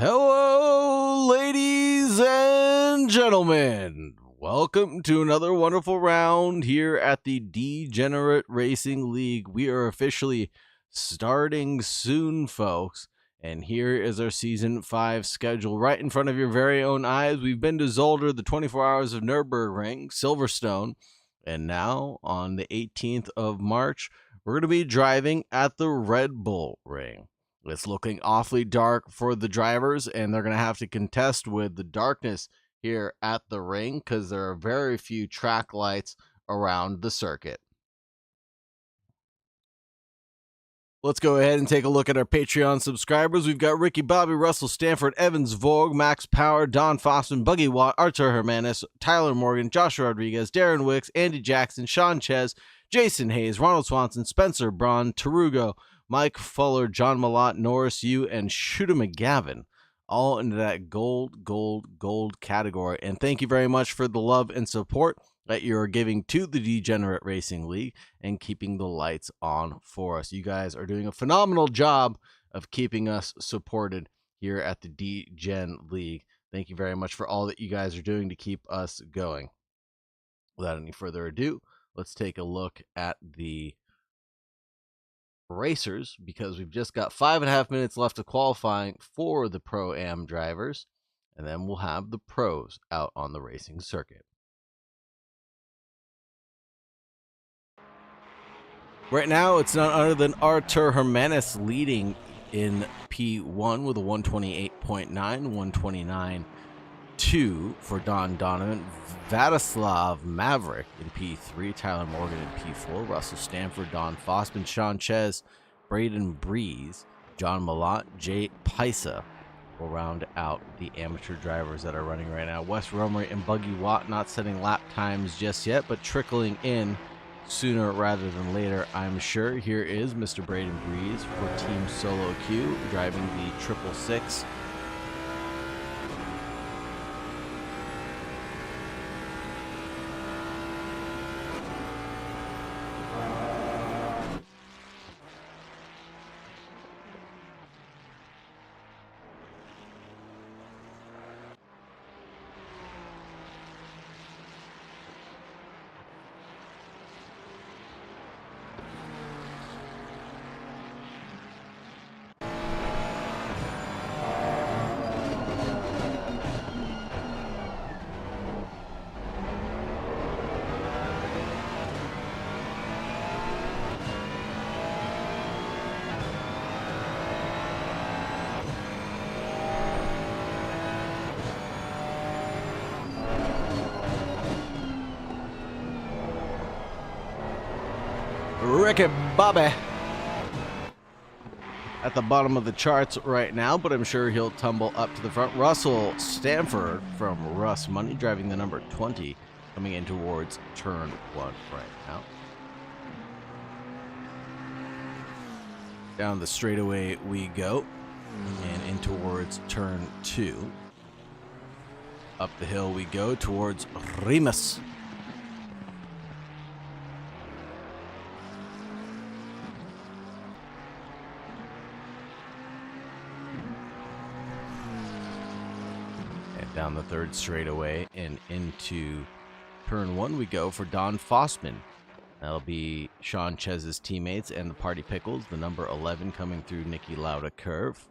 Hello, ladies and gentlemen. Welcome to another wonderful round here at the Degenerate Racing League. We are officially starting soon, folks. And here is our Season 5 schedule right in front of your very own eyes. We've been to Zolder, the 24 Hours of Nürburgring, Silverstone. And now, on the 18th of March, we're going to be driving at the Red Bull Ring. It's looking awfully dark for the drivers, and they're going to have to contest with the darkness here at the ring because there are very few track lights around the circuit. Let's go ahead and take a look at our Patreon subscribers. We've got Ricky, Bobby, Russell, Stanford, Evans, Vogue, Max Power, Don Fossman, Buggy Watt, Artur Hermanis, Tyler Morgan, Joshua Rodriguez, Darren Wicks, Andy Jackson, Sean Ches, Jason Hayes, Ronald Swanson, Spencer Braun, Tarugo, Mike Fuller, John Malott, Norris Yu, and Shooter McGavin, all into that gold category. And thank you very much for the love and support that you're giving to the Degenerate Racing League and keeping the lights on for us. You guys are doing a phenomenal job of keeping us supported here at the Degen League. Thank you very much for all that you guys are doing to keep us going. Without any further ado, let's take a look at the racers, because we've just got 5.5 minutes left of qualifying for the Pro-Am drivers, and then we'll have the pros out on the racing circuit. Right now, it's none other than Artur Hermanis leading in P1 with a 128.9, 129.2 for Don Donovan. Vladislav Maverick in P3, Tyler Morgan in P4, Russell Stanford, Don Fossman, Sean Ches, Braden Breeze, John Malott, Jay Pisa will round out the amateur drivers that are running right now. Wes Romery and Buggy Watt not setting lap times just yet, but trickling in sooner rather than later, I'm sure. Here is Mr. Braden Breeze for Team Solo Q, driving the 666. Ricky Bobby at the bottom of the charts right now, but I'm sure he'll tumble up to the front. Russell Stanford from Russ Money driving the number 20, coming in towards turn 1 right now. Down the straightaway we go, and in towards turn 2. Up the hill we go towards Rimas. Down the third straightaway and into turn 1 we go for Don Fossman. That'll be Sean Ches's teammates and the Party Pickles, the number 11 coming through Niki Lauda curve.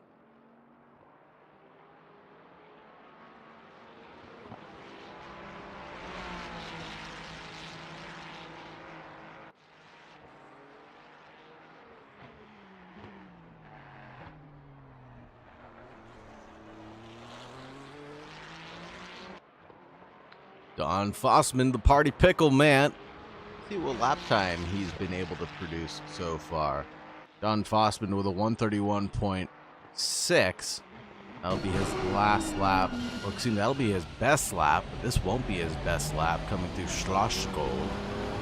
Don Fossman, the Party Pickle man. Let's see what lap time he's been able to produce so far. Don Fossman with a 131.6. That'll be his last lap. Well, excuse me, that'll be his best lap, but this won't be his best lap coming through Schlossgold.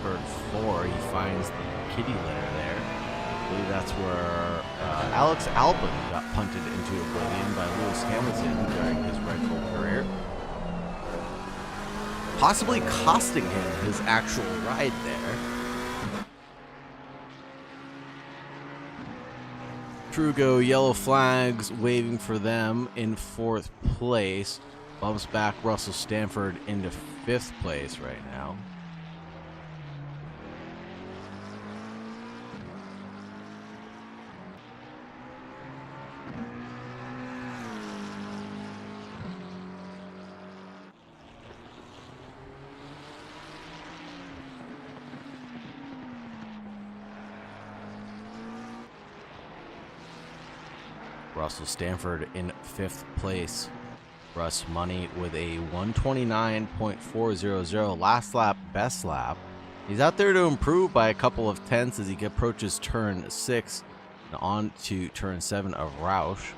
Turn 4, he finds the kitty litter there. I believe that's where Alex Albon got punted into oblivion by Lewis Hamilton during his Red Bull career, possibly costing him his actual ride there. Trugo, yellow flags waving for them in 4th place. Bumps back Russell Stanford into 5th place right now. Russell Stanford in 5th place. Russ Money with a 129.400 last lap, best lap. He's out there to improve by a couple of tenths as he approaches turn 6 and on to turn 7 of Roush.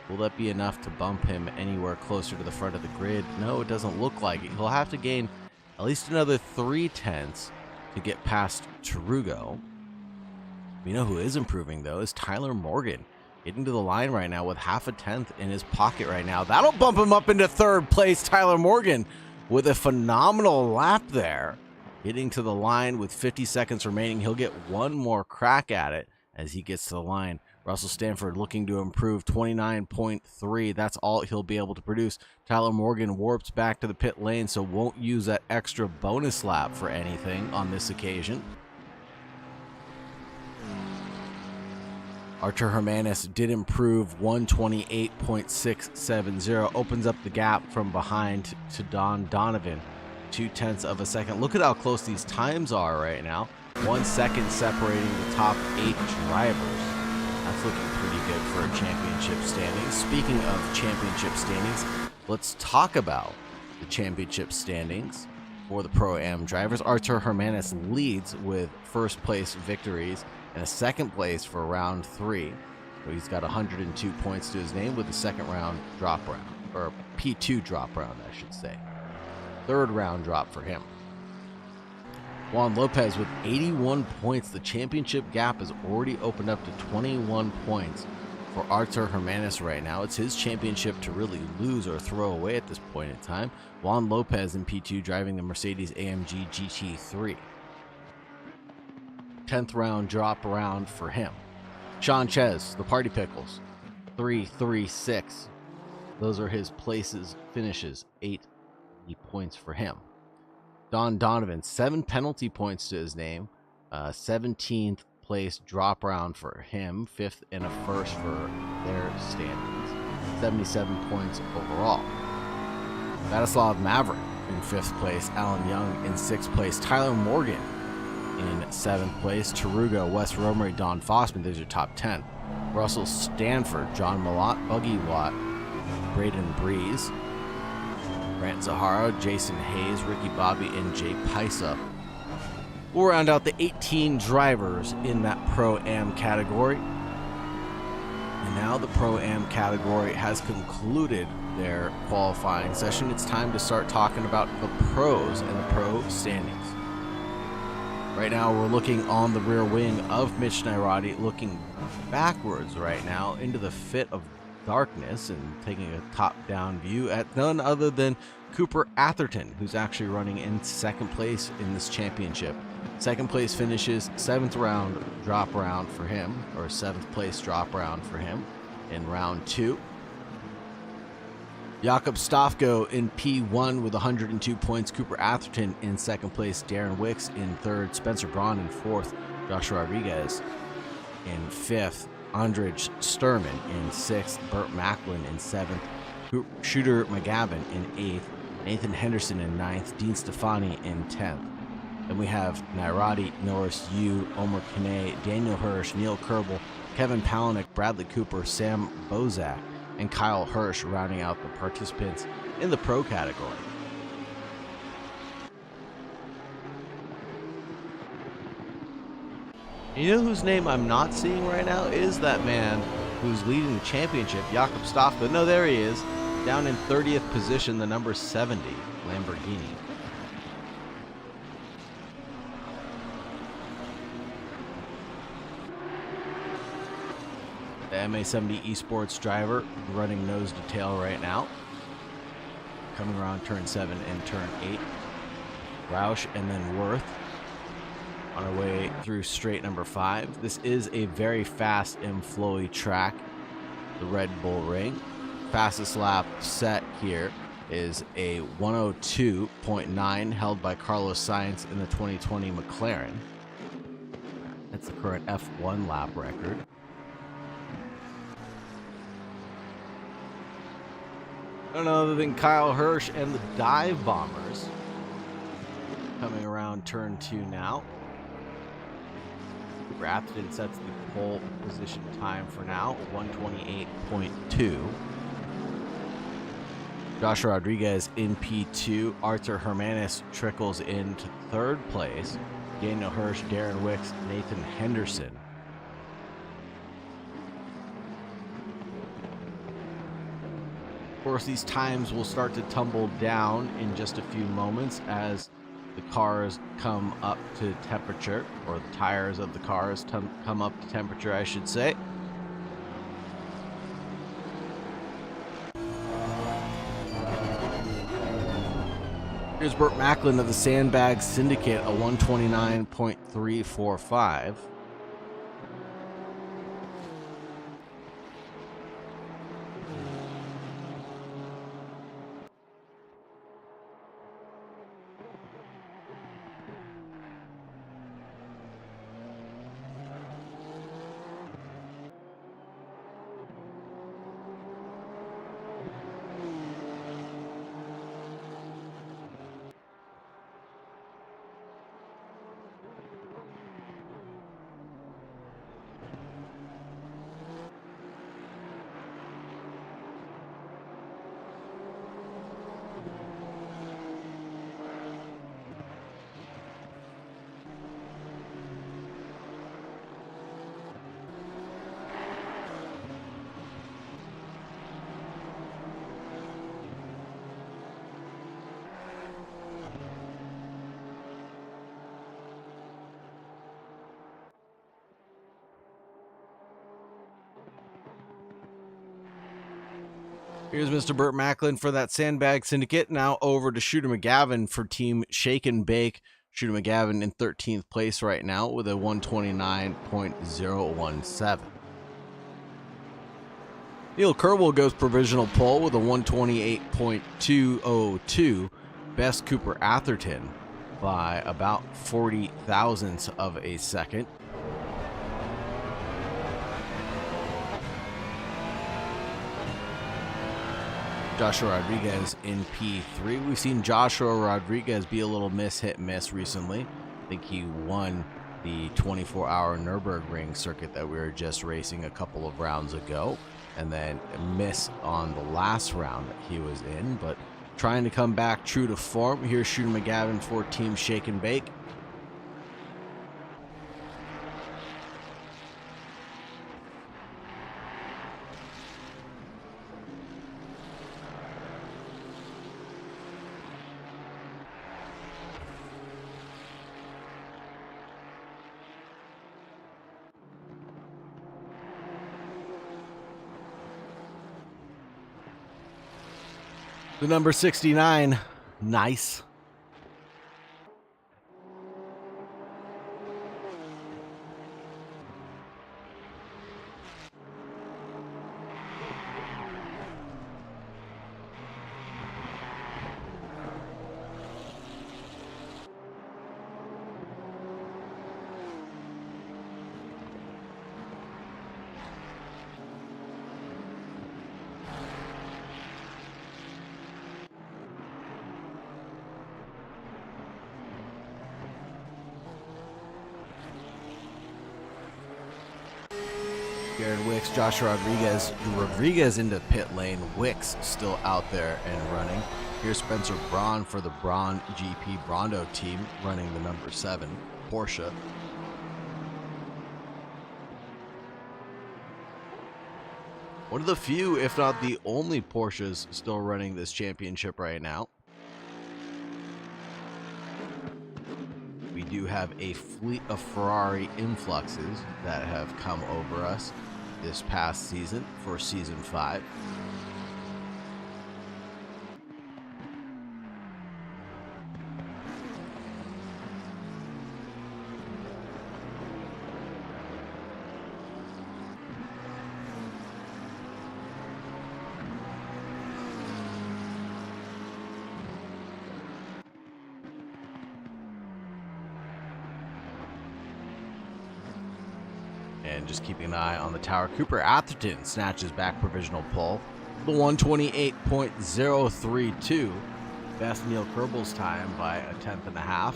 Will that be enough to bump him anywhere closer to the front of the grid? No, it doesn't look like it. He'll have to gain at least another 3 tenths to get past Trugo. We know who is improving, though, is Tyler Morgan. Getting to the line right now with half a tenth in his pocket right now. That'll bump him up into 3rd place. Tyler Morgan with a phenomenal lap there. Getting to the line with 50 seconds remaining. He'll get one more crack at it as he gets to the line. Russell Stanford looking to improve 29.3. That's all he'll be able to produce. Tyler Morgan warps back to the pit lane, so won't use that extra bonus lap for anything on this occasion. Archer Hermanis did improve 128.670, opens up the gap from behind to Don Donovan, 0.2 of a second. Look at how close these times are right now. 1 second separating the top 8 drivers. That's looking pretty good for a championship standings. Speaking of championship standings, let's talk about the championship standings for the Pro-Am drivers. Artur Hermanis leads with 1st place victories and a 2nd place for round 3. So he's got 102 points to his name with the 2nd round drop round, or P2 drop round, I should say. 3rd round drop for him. Juan Lopez with 81 points. The championship gap has already opened up to 21 points for Artur Hermanis right now. It's his championship to really lose or throw away at this point in time. Juan Lopez in P2 driving the Mercedes-AMG GT3. 10th round drop round for him. Sean Ches, the Party Pickles, 3-3-6. Those are his places, finishes, 80 points for him. Don Donovan, 7 penalty points to his name, 17th place drop round for him, 5th and a 1st for their standings, 77 points overall. Vladislav Maverick in 5th place, Alan Young in 6th place, Tyler Morgan in 7th place, Taruga, Wes Romery, Don Fossman, those are top 10. Russell Stanford, John Malott, Buggy Watt, Braden Breeze, Grant Zahara, Jason Hayes, Ricky Bobby, and Jay Paisa. We'll round out the 18 drivers in that Pro-Am category. And now the Pro-Am category has concluded their qualifying session. It's time to start talking about the pros and the pro standings. Right now, we're looking on the rear wing of Mitch Nairati, looking backwards right now into the fit of darkness and taking a top-down view at none other than Cooper Atherton, who's actually running in 2nd place in this championship. 2nd place finishes 7th round drop round for him, or 7th place drop round for him in round 2. Jakob Stofko in P1 with 102 points. Cooper Atherton in 2nd place. Darren Wicks in 3rd. Spencer Braun in 4th. Joshua Rodriguez in 5th. Andrej Sturman in 6th. Burt Macklin in 7th. Shooter McGavin in 8th. Nathan Henderson in 9th. Dean Stefani in 10th. Then we have Nairati, Norris Yu, Omar Kane, Daniel Hirsch, Neil Kerbel, Kevin Palaniuk, Bradley Cooper, Sam Bozak, and Kyle Hirsch rounding out the participants in the pro category. You know whose name I'm not seeing right now is that man who's leading the championship, Jakob Stofko. No, there he is, down in 30th position, the number 70 Lamborghini. The MA70 Esports driver running nose to tail right now. Coming around turn 7 and turn 8. Roush and then Worth. on our way through straight number 5. This is a very fast and flowy track, the Red Bull Ring. Fastest lap set here is a 102.9 held by Carlos Sainz in the 2020 McLaren. That's the current F1 lap record. None other than Kyle Hirsch and the Dive Bombers coming around turn 2 now. Cooper Atherton sets the pole position time for now, 128.2. Joshua Rodriguez in P2. Artur Hermanis trickles into 3rd place. Daniel Hirsch, Darren Wicks, Nathan Henderson. Of course, these times will start to tumble down in just a few moments as the cars come up to temperature, or the tires of the cars come up to temperature, I should say. Here's Burt Macklin of the Sandbag Syndicate, a 129.345. Here's Mr. Burt Macklin for that Sandbag Syndicate. Now over to Shooter McGavin for Team Shake and Bake. Shooter McGavin in 13th place right now with a 129.017. Neil Kerbel goes provisional pole with a 128.202. Best Cooper Atherton by about 40 thousandths of a second. Joshua Rodriguez in P3. We've seen Joshua Rodriguez be a little hit miss recently. I think he won the 24-hour Nürburgring circuit that we were just racing a couple of rounds ago, and then miss on the last round that he was in, but trying to come back true to form. Here's Shooter McGavin for Team Shake and Bake. The number 69, nice. Garrett Wicks, Joshua Rodriguez into pit lane. Wicks still out there and running. Here's Spencer Braun for the Braun GP Brando team, running the number 7 Porsche. One of the few, if not the only, Porsches still running this championship right now. We do have a fleet of Ferrari influxes that have come over us this past season for season 5. And just keeping an eye on the tower. Cooper Atherton snatches back provisional pole. The 128.032. Best Neil Kerbel's time by a 1/10.5.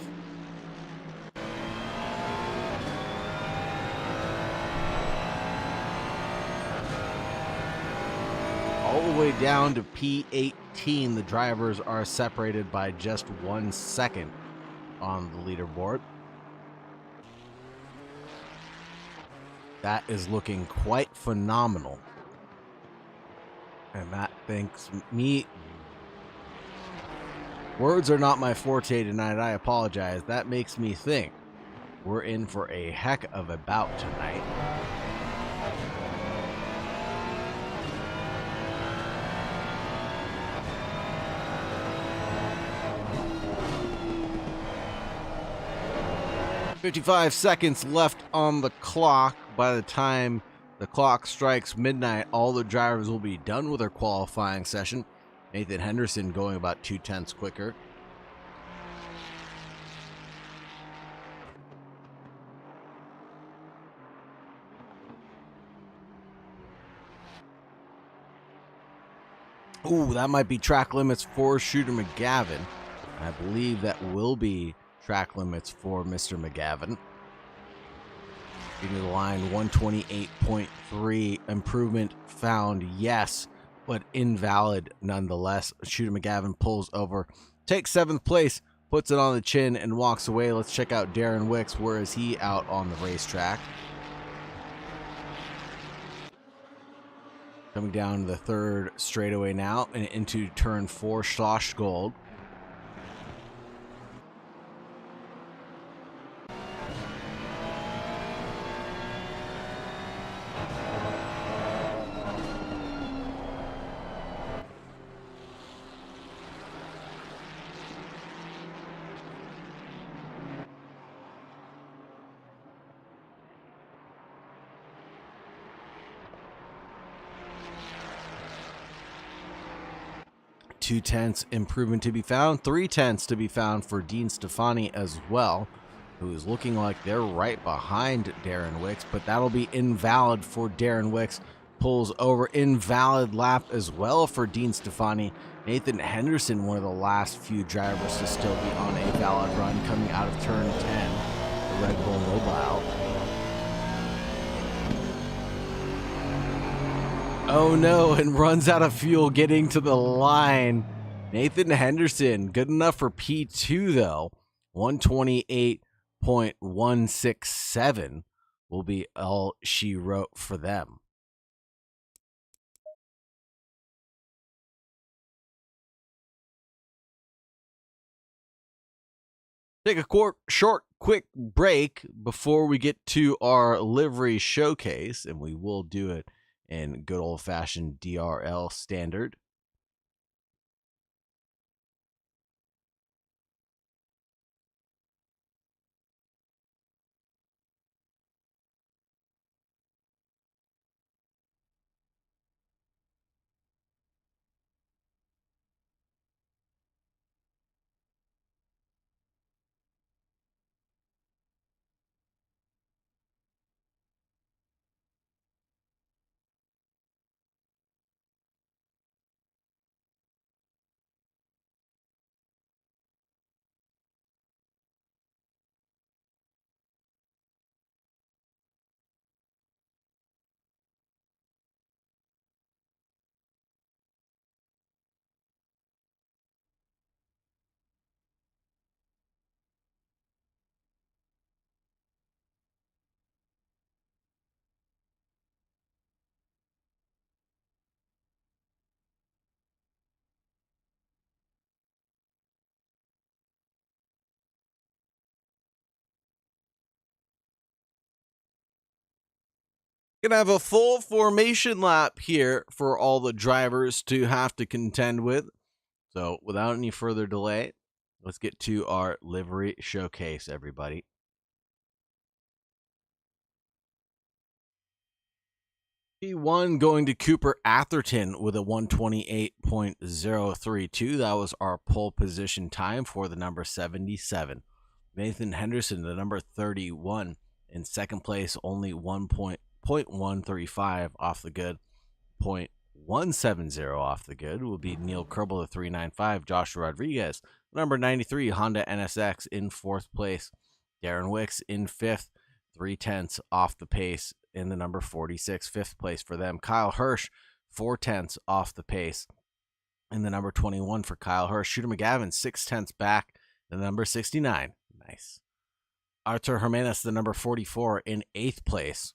All the way down to P18, the drivers are separated by just 1 second on the leaderboard. That is looking quite phenomenal. And that thinks me. Words are not my forte tonight. I apologize. That makes me think we're in for a heck of a bout tonight. "55 seconds left on the clock. By the time the clock strikes midnight, all the drivers will be done with their qualifying session. Nathan Henderson going about 2/10 quicker. Ooh, that might be track limits for Shooter McGavin. I believe that will be track limits for Mr. McGavin. Getting to the line, 128.3. Improvement found, yes, but invalid nonetheless. Shooter McGavin pulls over, takes 7th place, puts it on the chin, and walks away. Let's check out Darren Wicks. Where is he out on the racetrack? Coming down the 3rd straightaway now and into turn 4, Schloss Gold. Two-tenths improvement to be found. 3/10 to be found for Dean Stefani as well, who is looking like they're right behind Darren Wicks, but that'll be invalid for Darren Wicks. Pulls over. Invalid lap as well for Dean Stefani. Nathan Henderson, one of the last few drivers to still be on a valid run, coming out of turn 10, the Red Bull Mobile. Oh no, and runs out of fuel getting to the line. Nathan Henderson, good enough for P2 though. 128.167 will be all she wrote for them. Take a short, quick break before we get to our livery showcase, and we will do it in good old-fashioned DRL standard. Gonna have a full formation lap here for all the drivers to have to contend with. So without any further delay, let's get to our livery showcase, everybody. P1 going to Cooper Atherton with a 128.032. That was our pole position time for the number Nathan Henderson, the number 31, in second place, only 1 0.135 off the good. 0.170 off the good will be Neil Kerbel, the 395. Joshua Rodriguez, number 93, Honda NSX in 4th place. Darren Wicks in 5th, 0.3 off the pace in the number 46, 5th place for them. Kyle Hirsch, 0.4 off the pace in the number 21 for Kyle Hirsch. Shooter McGavin, 0.6 back, the number 69. Nice. Artur Jimenez, the number 44, in 8th place.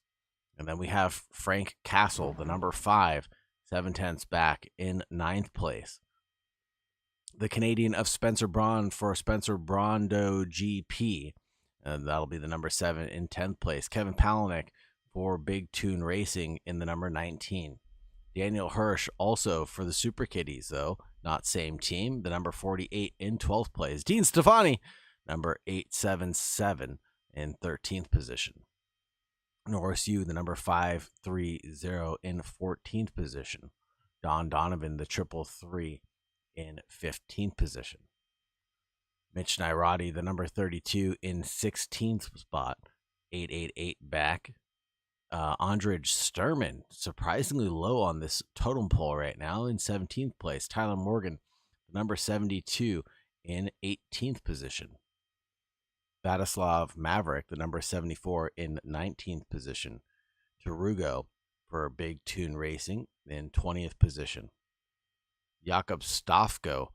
And then we have Frank Castle, the number 5, 0.7 back in 9th place. The Canadian of Spencer Braun for Spencer Brando GP, and that'll be the number 7 in 10th place. Kevin Palaniuk for Big Tune Racing in the number 19. Daniel Hirsch also for the Super Kitties, though, not same team, the number 48 in 12th place. Dean Stefani, number 877 in 13th position. Norris Yu, the number 530 in 14th position. Don Donovan, the 333 in 15th position. Mitch Nairati, the number 32 in 16th spot, 888 back. Andrej Sturman, surprisingly low on this totem pole right now, in 17th place. Tyler Morgan, the number 72 in 18th position. Vladislav Maverick, the number 74 in 19th position. Tarugo for Big Tune Racing in 20th position. Jakob Stofko,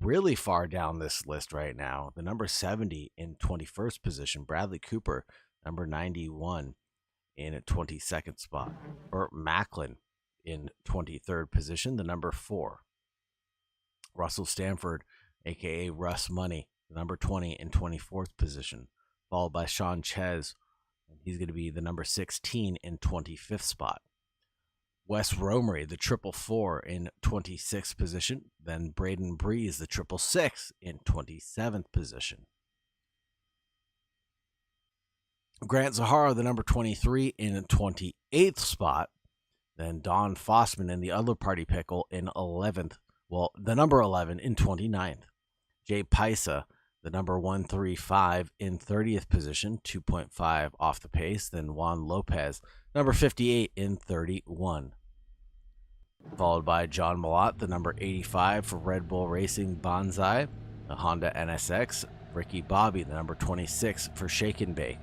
really far down this list right now, the number 70 in 21st position. Bradley Cooper, number 91 in a 22nd spot. Burt Macklin in 23rd position, the number 4. Russell Stanford, aka Russ Money, the number 20 in 24th position, followed by Sean Ches, and he's going to be the number 16 in 25th spot. Wes Romery, the 444 in 26th position, then Braden Breeze, the 666 in 27th position. Grant Zahara, the number 23 in 28th spot, then Don Fossman in the other party pickle in 11th, well, the number 11 in 29th. Jay Paisa, the number 135 in 30th position, 2.5 off the pace. Then Juan Lopez, number 58 in 31. Followed by John Malott, the number 85 for Red Bull Racing Bonsai, the Honda NSX. Ricky Bobby, the number 26 for Shake and Bake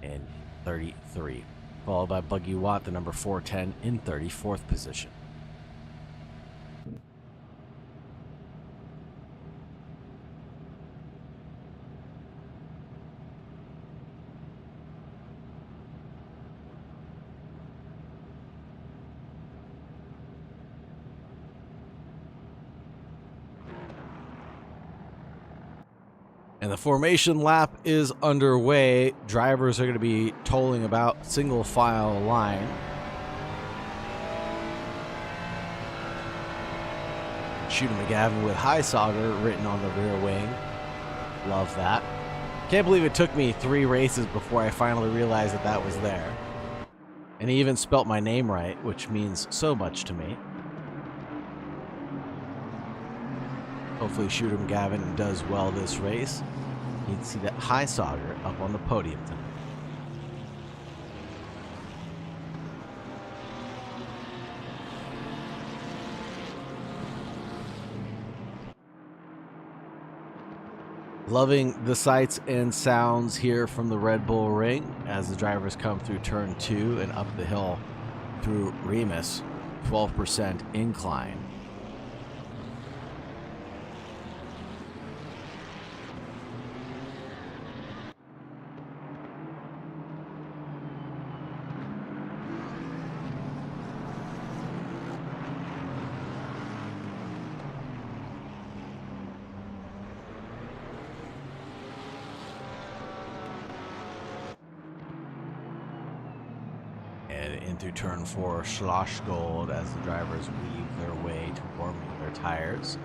in 33. Followed by Buggy Watt, the number 410 in 34th position. And the formation lap is underway. Drivers are going to be tolling about single file line. Shooter McGavin with High Sauger written on the rear wing. Love that. Can't believe it took me 3 races before I finally realized that that was there. And he even spelt my name right, which means so much to me. Hopefully Shooter McGavin does well this race. You can see that High Sauger up on the podium tonight. Loving the sights and sounds here from the Red Bull Ring as the drivers come through turn 2 and up the hill through Remus. 12% incline. Through turn 4, Schlossgold as the drivers weave their way to warming their tires.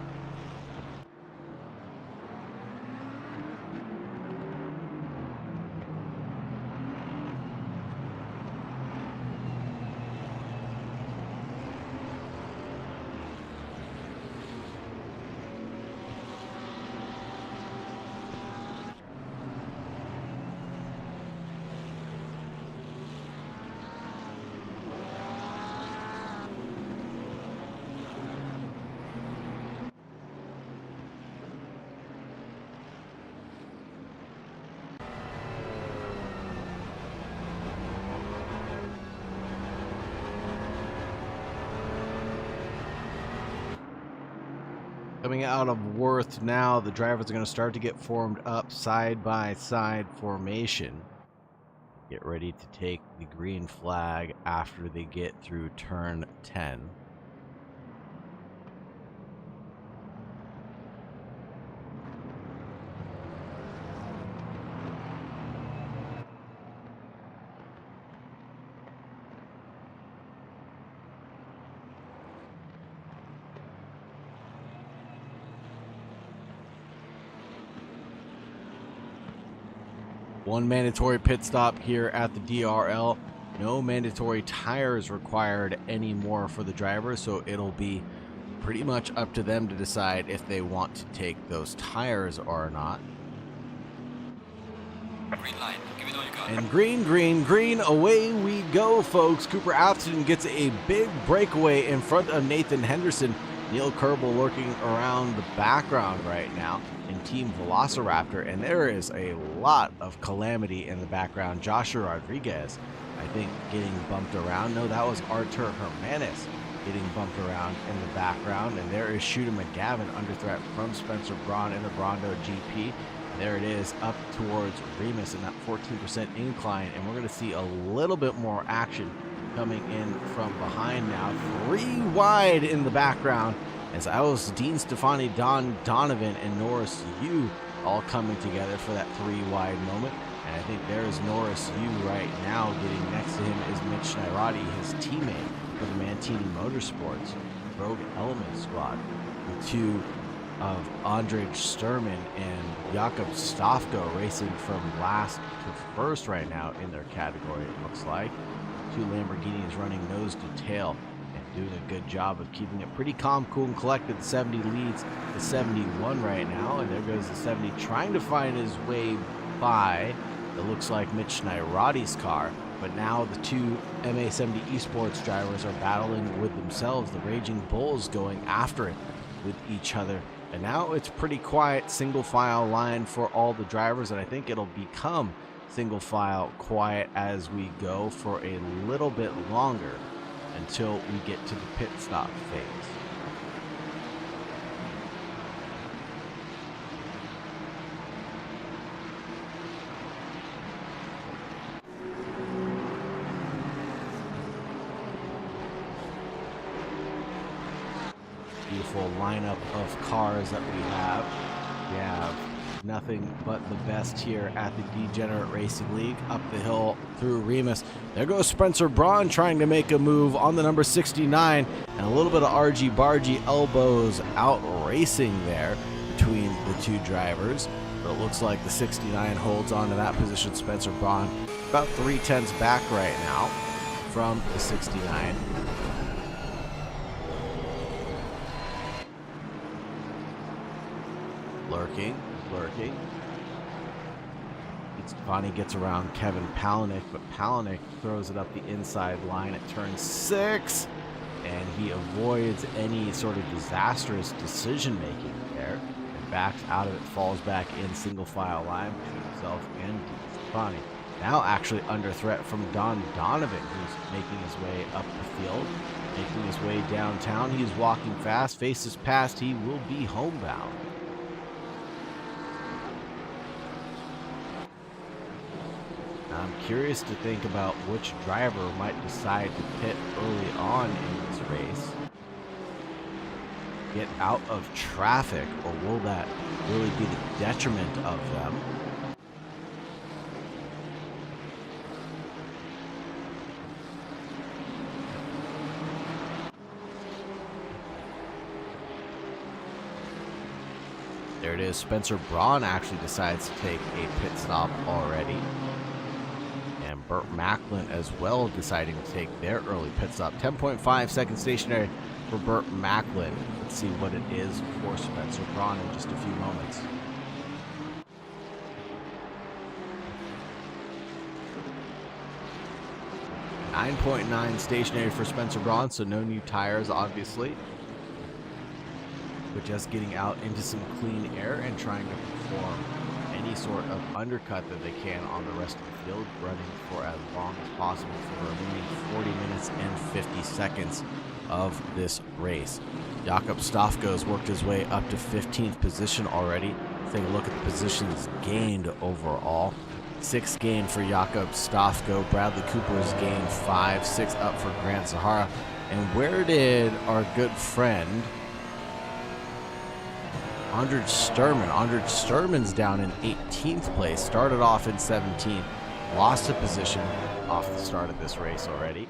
Coming out of Worth now, the drivers are going to start to get formed up side by side formation. Get ready to take the green flag after they get through turn 10. One mandatory pit stop here at the DRL. No mandatory tires required anymore for the drivers, so it'll be pretty much up to them to decide if they want to take those tires or not. Green light. Give it all you got. And green, green, green, away we go, folks. Cooper Atherton gets a big breakaway in front of Nathan Henderson. Neil Kerbel lurking around the background right now in Team Velociraptor, and there is a lot of calamity in the background. Joshua Rodriguez, I think, getting bumped around. No, that was Artur Hermanis getting bumped around in the background, and there is Shooter McGavin under threat from Spencer Braun in the Brondo GP. There it is, up towards Remus in that 14% incline, and we're going to see a little bit more action coming in from behind now. 3 wide in the background as Alice Dean Stefani, Don Donovan, and Norris Yu all coming together for that 3 wide moment. And I think there's Norris Yu right now. Getting next to him is Mitch Nairati, his teammate for the Mantini Motorsports Rogue Element squad. The two of Andrej Sturman and Jakob Stofko racing from last to first right now in their category, it looks like. 2 Lamborghinis running nose to tail and doing a good job of keeping it pretty calm, cool, and collected. The 70 leads the 71 right now, and there goes the 70 trying to find his way by, it looks like, Mitch Nairati's car. But now the 2 MA70 Esports drivers are battling with themselves. The Raging Bulls going after it with each other. And now it's pretty quiet, single file line for all the drivers, and I think it'll become single file quiet as we go for a little bit longer until we get to the pit stop phase. Beautiful lineup of cars that we have. We have nothing but the best here at the Degenerate Racing League. Up the hill through Remus. There goes Spencer Braun trying to make a move on the number 69, and a little bit of argy-bargy elbows out racing there between the 2 drivers. But it looks like the 69 holds on to that position. Spencer Braun about 3/10 back right now from the 69. Lurking. Stefani gets around Kevin Palaniuk, but Palaniuk throws it up the inside line at turn 6, and he avoids any sort of disastrous decision making there, and backs out of it, falls back in single file line between himself and Stefani. Now actually under threat from Don Donovan, who's making his way up the field, making his way downtown. He's walking fast, faces past, he will be homebound. I'm curious to think about which driver might decide to pit early on in this race. Get out of traffic, or will that really be the detriment of them? There it is. Spencer Braun actually decides to take a pit stop already. And Burt Macklin as well deciding to take their early pit stop. 10.5 seconds stationary for Burt Macklin. Let's see what it is for Spencer Braun in just a few moments. .9 stationary for Spencer Braun, so no new tires obviously. But just getting out into some clean air and trying to perform any sort of undercut that they can on the rest of the field, running for as long as possible for the remaining 40 minutes and 50 seconds of this race. Jakob Stafko has worked his way up to 15th position already. Take a look at the positions gained overall. 6 gained for Jakob Stafko. Bradley Cooper has gained 5, 6 up for Grant Zahara. And where did our good friend Andrej Sturman's down in 18th place. Started off in 17th. Lost a position off the start of this race already.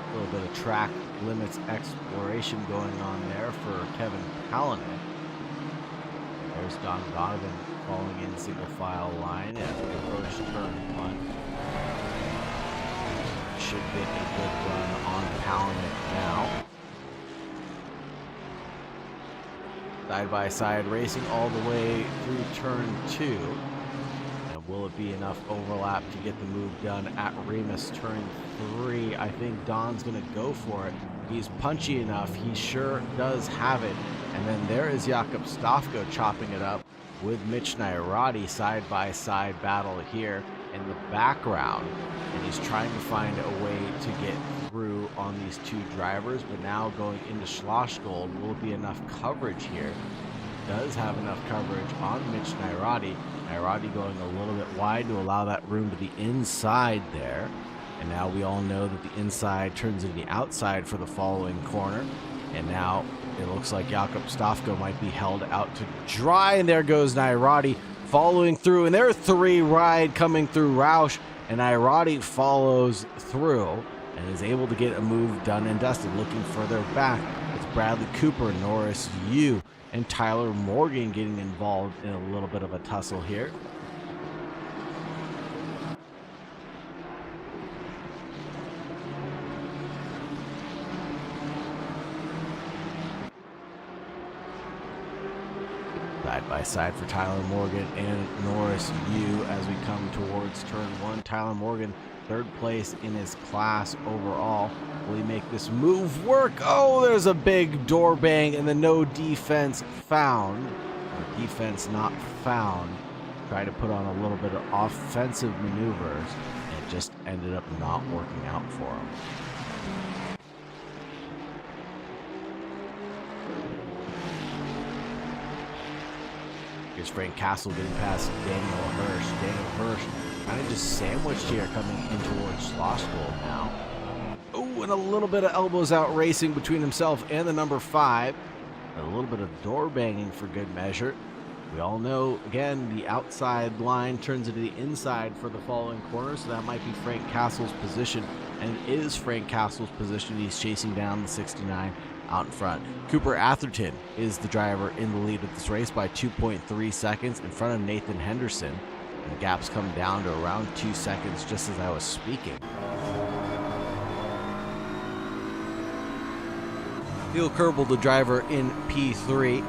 A little bit of track limits exploration going on there for Kevin Palaniuk. There's Don Donovan falling in single file line at the first turn 1. Should get a good run on Palaniuk now. Side-by-side racing all the way through turn 2. And will it be enough overlap to get the move done at Remus turn 3? I think Don's going to go for it. He's punchy enough. He sure does have it. And then there is Jakob Stafko chopping it up with Mitch Nairati. Side-by-side battle here in the background. And he's trying to find a way to get through on these 2 drivers, but now going into Schlossgold, will be enough coverage here. Does have enough coverage on Mitch Nairati. Nairati going a little bit wide to allow that room to the inside there. And now we all know that the inside turns into the outside for the following corner. And now it looks like Jakob Stafko might be held out to dry. And there goes Nairati following through. And there are 3 wide coming through Roush. And Nairati follows through and is able to get a move done and dusted. Looking further back, it's Bradley Cooper, Norris Yu, and Tyler Morgan getting involved in a little bit of a tussle here. Side by side for Tyler Morgan and Norris Yu as we come towards turn 1. Tyler Morgan, 3rd place in his class overall. Will he make this move work? Oh, there's a big door bang and the no defense found. Or defense not found. Try to put on a little bit of offensive maneuvers. And it just ended up not working out for him. Here's Frank Castle getting past Daniel Hirsch. Daniel Hirsch kind of just sandwiched here coming in towards Schlossgold now. Oh, and a little bit of elbows out racing between himself and the number 5. A little bit of door banging for good measure. We all know, again, the outside line turns into the inside for the following corner, so that might be Frank Castle's position. And it is Frank Castle's position. He's chasing down the 69 out in front. Cooper Atherton is the driver in the lead of this race by 2.3 seconds in front of Nathan Henderson. And the gap's come down to around 2 seconds just as I was speaking. Neil Kerbel, the driver in P3.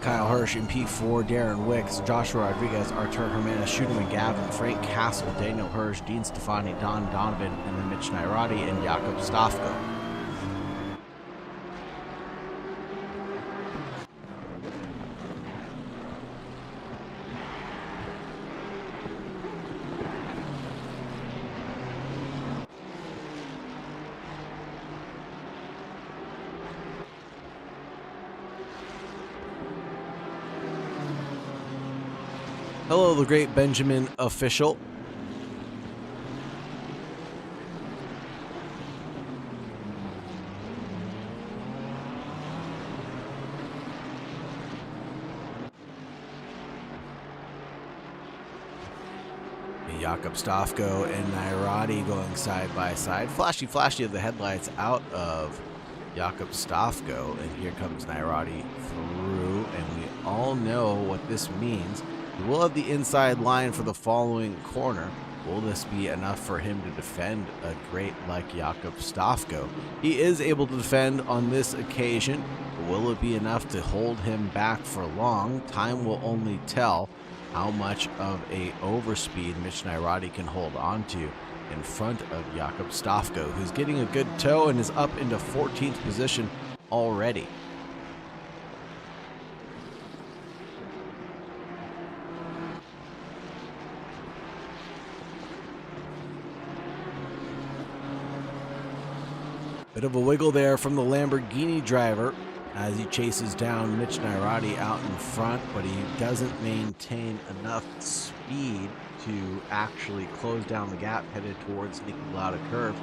Kyle Hirsch in P4, Darren Wicks, Joshua Rodriguez, Artur Jimenez, Shooter McGavin, Frank Castle, Daniel Hirsch, Dean Stefani, Don Donovan, and then Mitch Nairati and Jakob Stafko. Hello, the great Benjamin official. Jakob Stafko and Nairati going side by side. Flashy of the headlights out of Jakob Stafko, and here comes Nairati through, and we all know what this means. We will have the inside line for the following corner. Will this be enough for him to defend a great like Jakob Stafko? He is able to defend on this occasion. But will it be enough to hold him back for long? Time will only tell how much of a overspeed Mitch Nairati can hold on to in front of Jakob Stafko, who's getting a good tow and is up into 14th position already. Bit of a wiggle there from the Lamborghini driver as he chases down Mitch Nairati out in front, but he doesn't maintain enough speed to actually close down the gap headed towards Niki Lauda curve.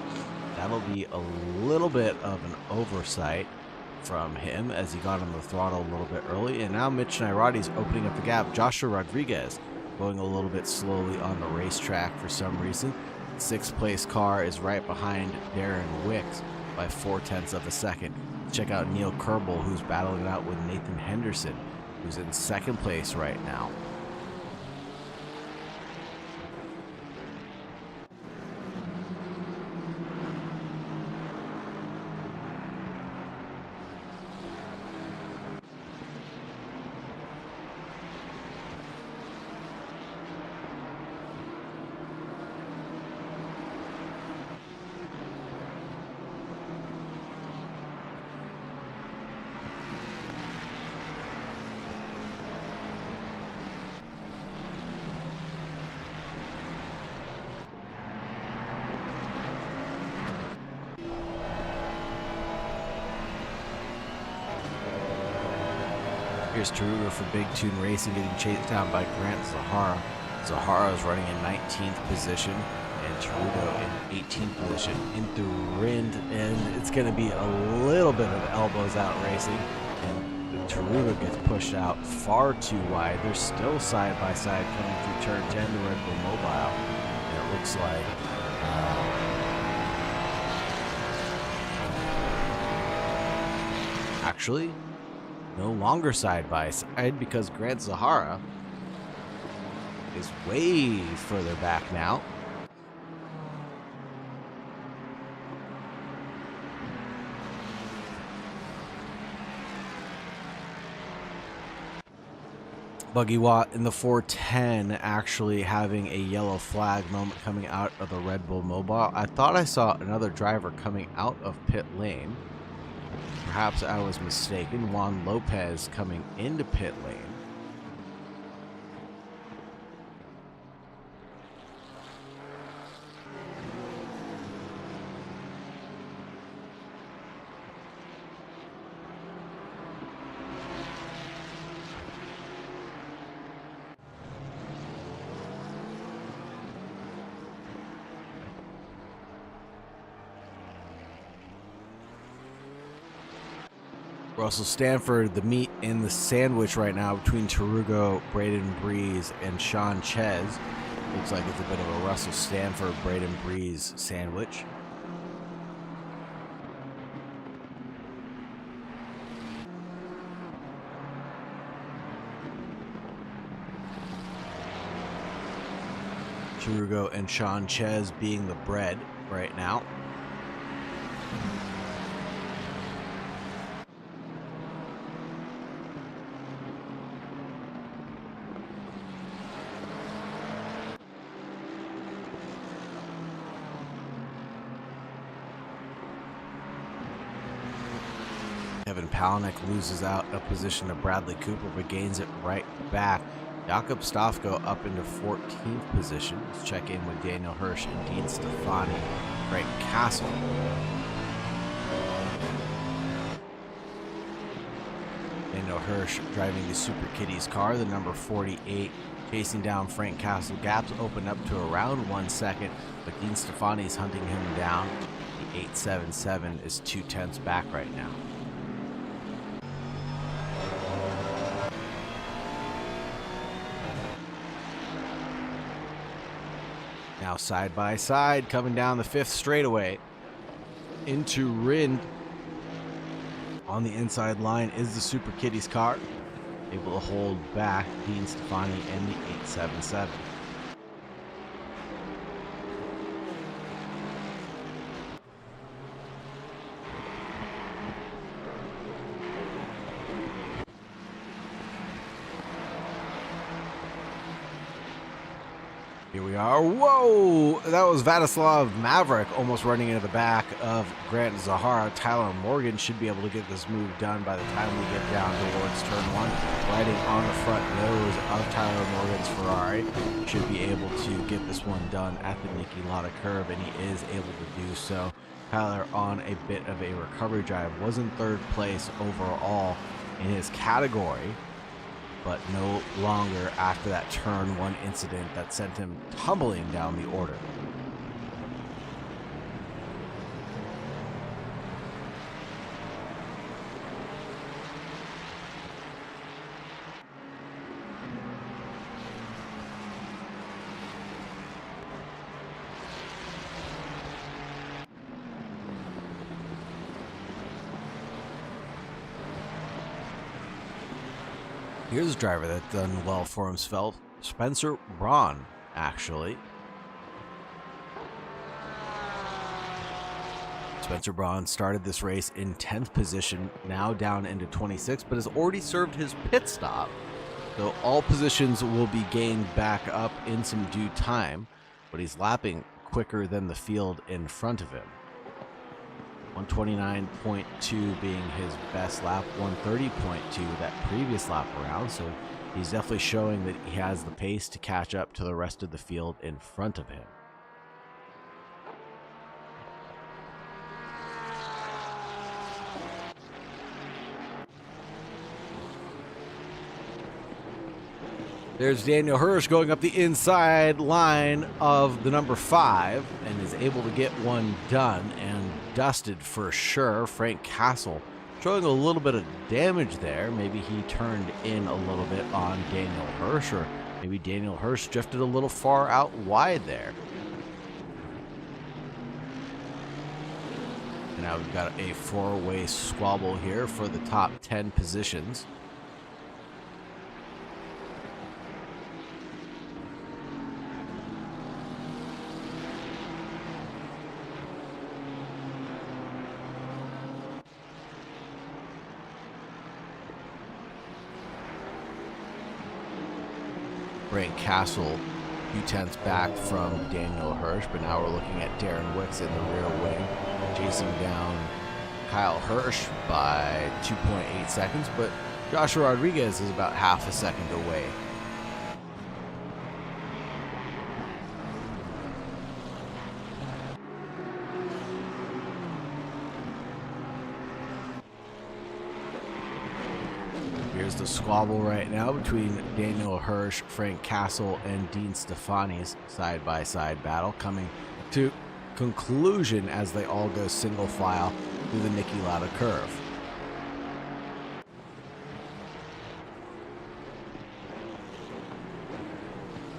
That'll be a little bit of an oversight from him as he got on the throttle a little bit early, and now Mitch Nairati's opening up the gap. Joshua Rodriguez going a little bit slowly on the racetrack for some reason. Sixth place car is right behind Darren Wicks by 0.4 of a second. Check out Neil Kerbel, who's battling it out with Nathan Henderson, who's in second place right now. Here's Taruga for Big Tune Racing getting chased down by Grant Zahara. Zahara is running in 19th position and Taruga in 18th position into Rind, and it's going to be a little bit of elbows out racing, and Taruga gets pushed out far too wide. They're still side by side coming through turn 10 to Red Bull Mobile, and it looks like actually no longer side by side because Grant Zahara is way further back now. Buggy Watt in the 410 actually having a yellow flag moment coming out of the Red Bull Mobile. I thought I saw another driver coming out of pit lane. Perhaps I was mistaken. Juan Lopez coming into pit lane. Russell Stanford, the meat in the sandwich right now between Tarugo, Braden Breeze, and Sean Ches. Looks like it's a bit of a Russell Stanford, Braden Breeze sandwich. Tarugo and Sean Ches being the bread right now. Kevin Palaniuk loses out a position to Bradley Cooper, but gains it right back. Jakob Stofko up into 14th position. Let's check in with Daniel Hirsch and Dean Stefani. Frank Castle. Daniel Hirsch driving the Super Kitties car, the number 48, chasing down Frank Castle. Gaps open up to around 1 second, but Dean Stefani is hunting him down. The 877 is 0.2 back right now. Now side by side, coming down the 5th straightaway into Rind. On the inside line is the Super Kitties car, able to hold back Dean Stefani and the 877. Here we are. Whoa! That was Vladislav Maverick almost running into the back of Grant Zahara. Tyler Morgan should be able to get this move done by the time we get down towards turn 1. Riding on the front nose of Tyler Morgan's Ferrari. Should be able to get this one done at the Niki Lauda curve, and he is able to do so. Tyler on a bit of a recovery drive. Was in third place overall in his category, but no longer after that turn one incident that sent him tumbling down the order. Here's a driver that's done well for himself, Spencer Braun, actually. Spencer Braun started this race in 10th position, now down into 26th, but has already served his pit stop. So all positions will be gained back up in some due time, but he's lapping quicker than the field in front of him. 129.2 being his best lap, 130.2 that previous lap around, so he's definitely showing that he has the pace to catch up to the rest of the field in front of him. There's Daniel Hirsch going up the inside line of the number 5 and is able to get one done and dusted for sure. Frank Castle showing a little bit of damage there. Maybe he turned in a little bit on Daniel Hirsch, or maybe Daniel Hirsch drifted a little far out wide there. And now we've got a 4-way squabble here for the top 10 positions. Frank Castle, 2 tenths back from Daniel Hirsch, but now we're looking at Darren Wicks in the rear wing, chasing down Kyle Hirsch by 2.8 seconds, but Joshua Rodriguez is about half a second away. Here's the squabble right now between Daniel Hirsch, Frank Castle, and Dean Stefani's side-by-side battle coming to conclusion as they all go single file through the Niki Lauda curve.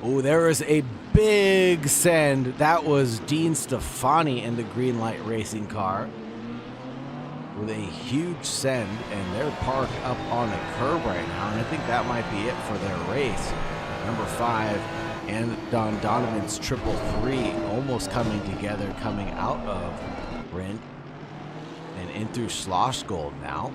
Oh, there is a big send. That was Dean Stefani in the Green Light Racing car with a huge send, and they're parked up on the curb right now, and I think that might be it for their race. Number 5 and Don Donovan's 333 almost coming together, coming out of Brent and in through Schlossgold now.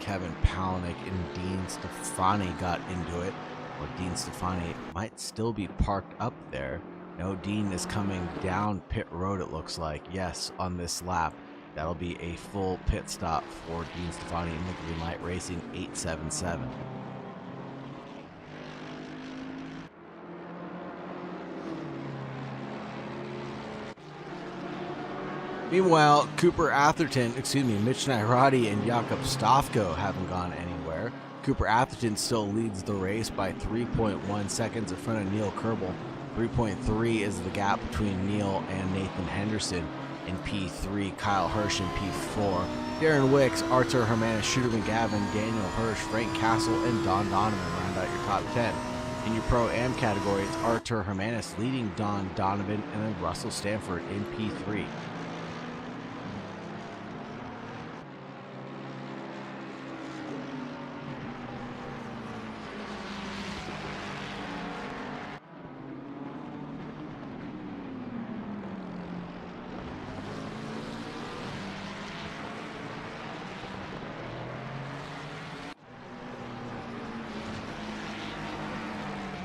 Kevin Palaniuk and Dean Stefani got into it, or Dean Stefani might still be parked up there. No, Dean is coming down pit road, it looks like. Yes, on this lap. That'll be a full pit stop for Dean Stefani in the Green Light Racing 877. Meanwhile, Mitch Nairati and Jakob Stofko haven't gone anywhere. Cooper Atherton still leads the race by 3.1 seconds in front of Neil Kerbel. 3.3 is the gap between Neil and Nathan Henderson in P3, Kyle Hirsch in P4. Darren Wicks, Artur Hermanis, Shooter McGavin, Daniel Hirsch, Frank Castle, and Don Donovan round out your top 10. In your Pro-Am category, it's Artur Hermanis leading Don Donovan, and then Russell Stanford in P3.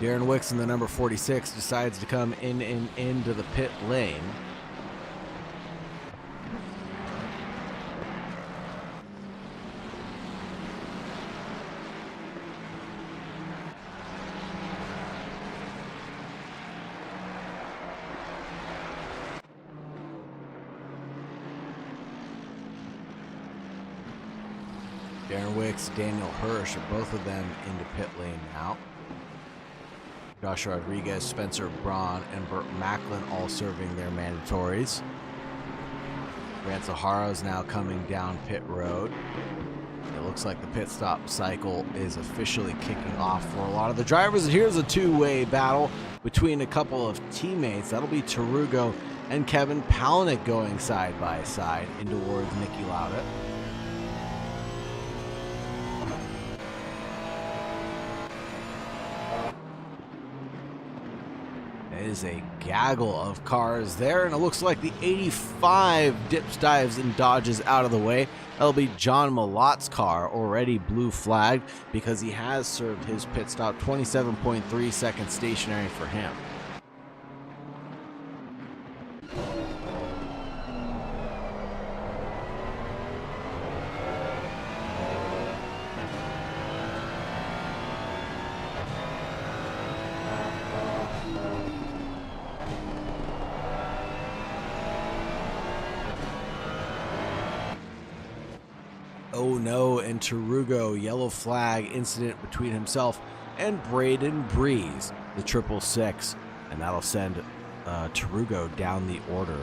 Darren Wicks in the number 46 decides to come in and into the pit lane. Darren Wicks, Daniel Hirsch, both of them into pit lane now. Joshua Rodriguez, Spencer Braun, and Burt Macklin all serving their mandatories. Grant Sahara is now coming down pit road. It looks like the pit stop cycle is officially kicking off for a lot of the drivers. And here's a two-way battle between a couple of teammates. That'll be Tarugo and Kevin Palaniuk going side by side in towards Niki Lauda. It is a gaggle of cars there, and it looks like the 85 dips, dives, and dodges out of the way. That'll be John Malot's car, already blue flagged because he has served his pit stop. 27.3 seconds stationary for him. Oh no, and Tarugo, yellow flag incident between himself and Braden Breeze, the 666, and that'll send Tarugo down the order.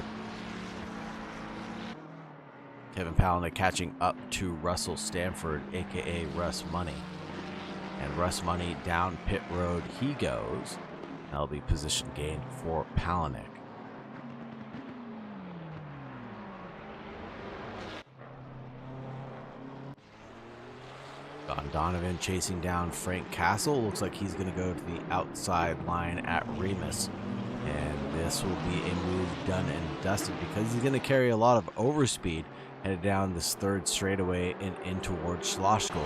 Kevin Palaniuk catching up to Russell Stanford, aka Russ Money. And Russ Money down pit road he goes. That'll be position gain for Palaniuk. Don Donovan chasing down Frank Castle. Looks like he's going to go to the outside line at Remus. And this will be a move done and dusted because he's going to carry a lot of overspeed headed down this third straightaway and in towards Schlossgold.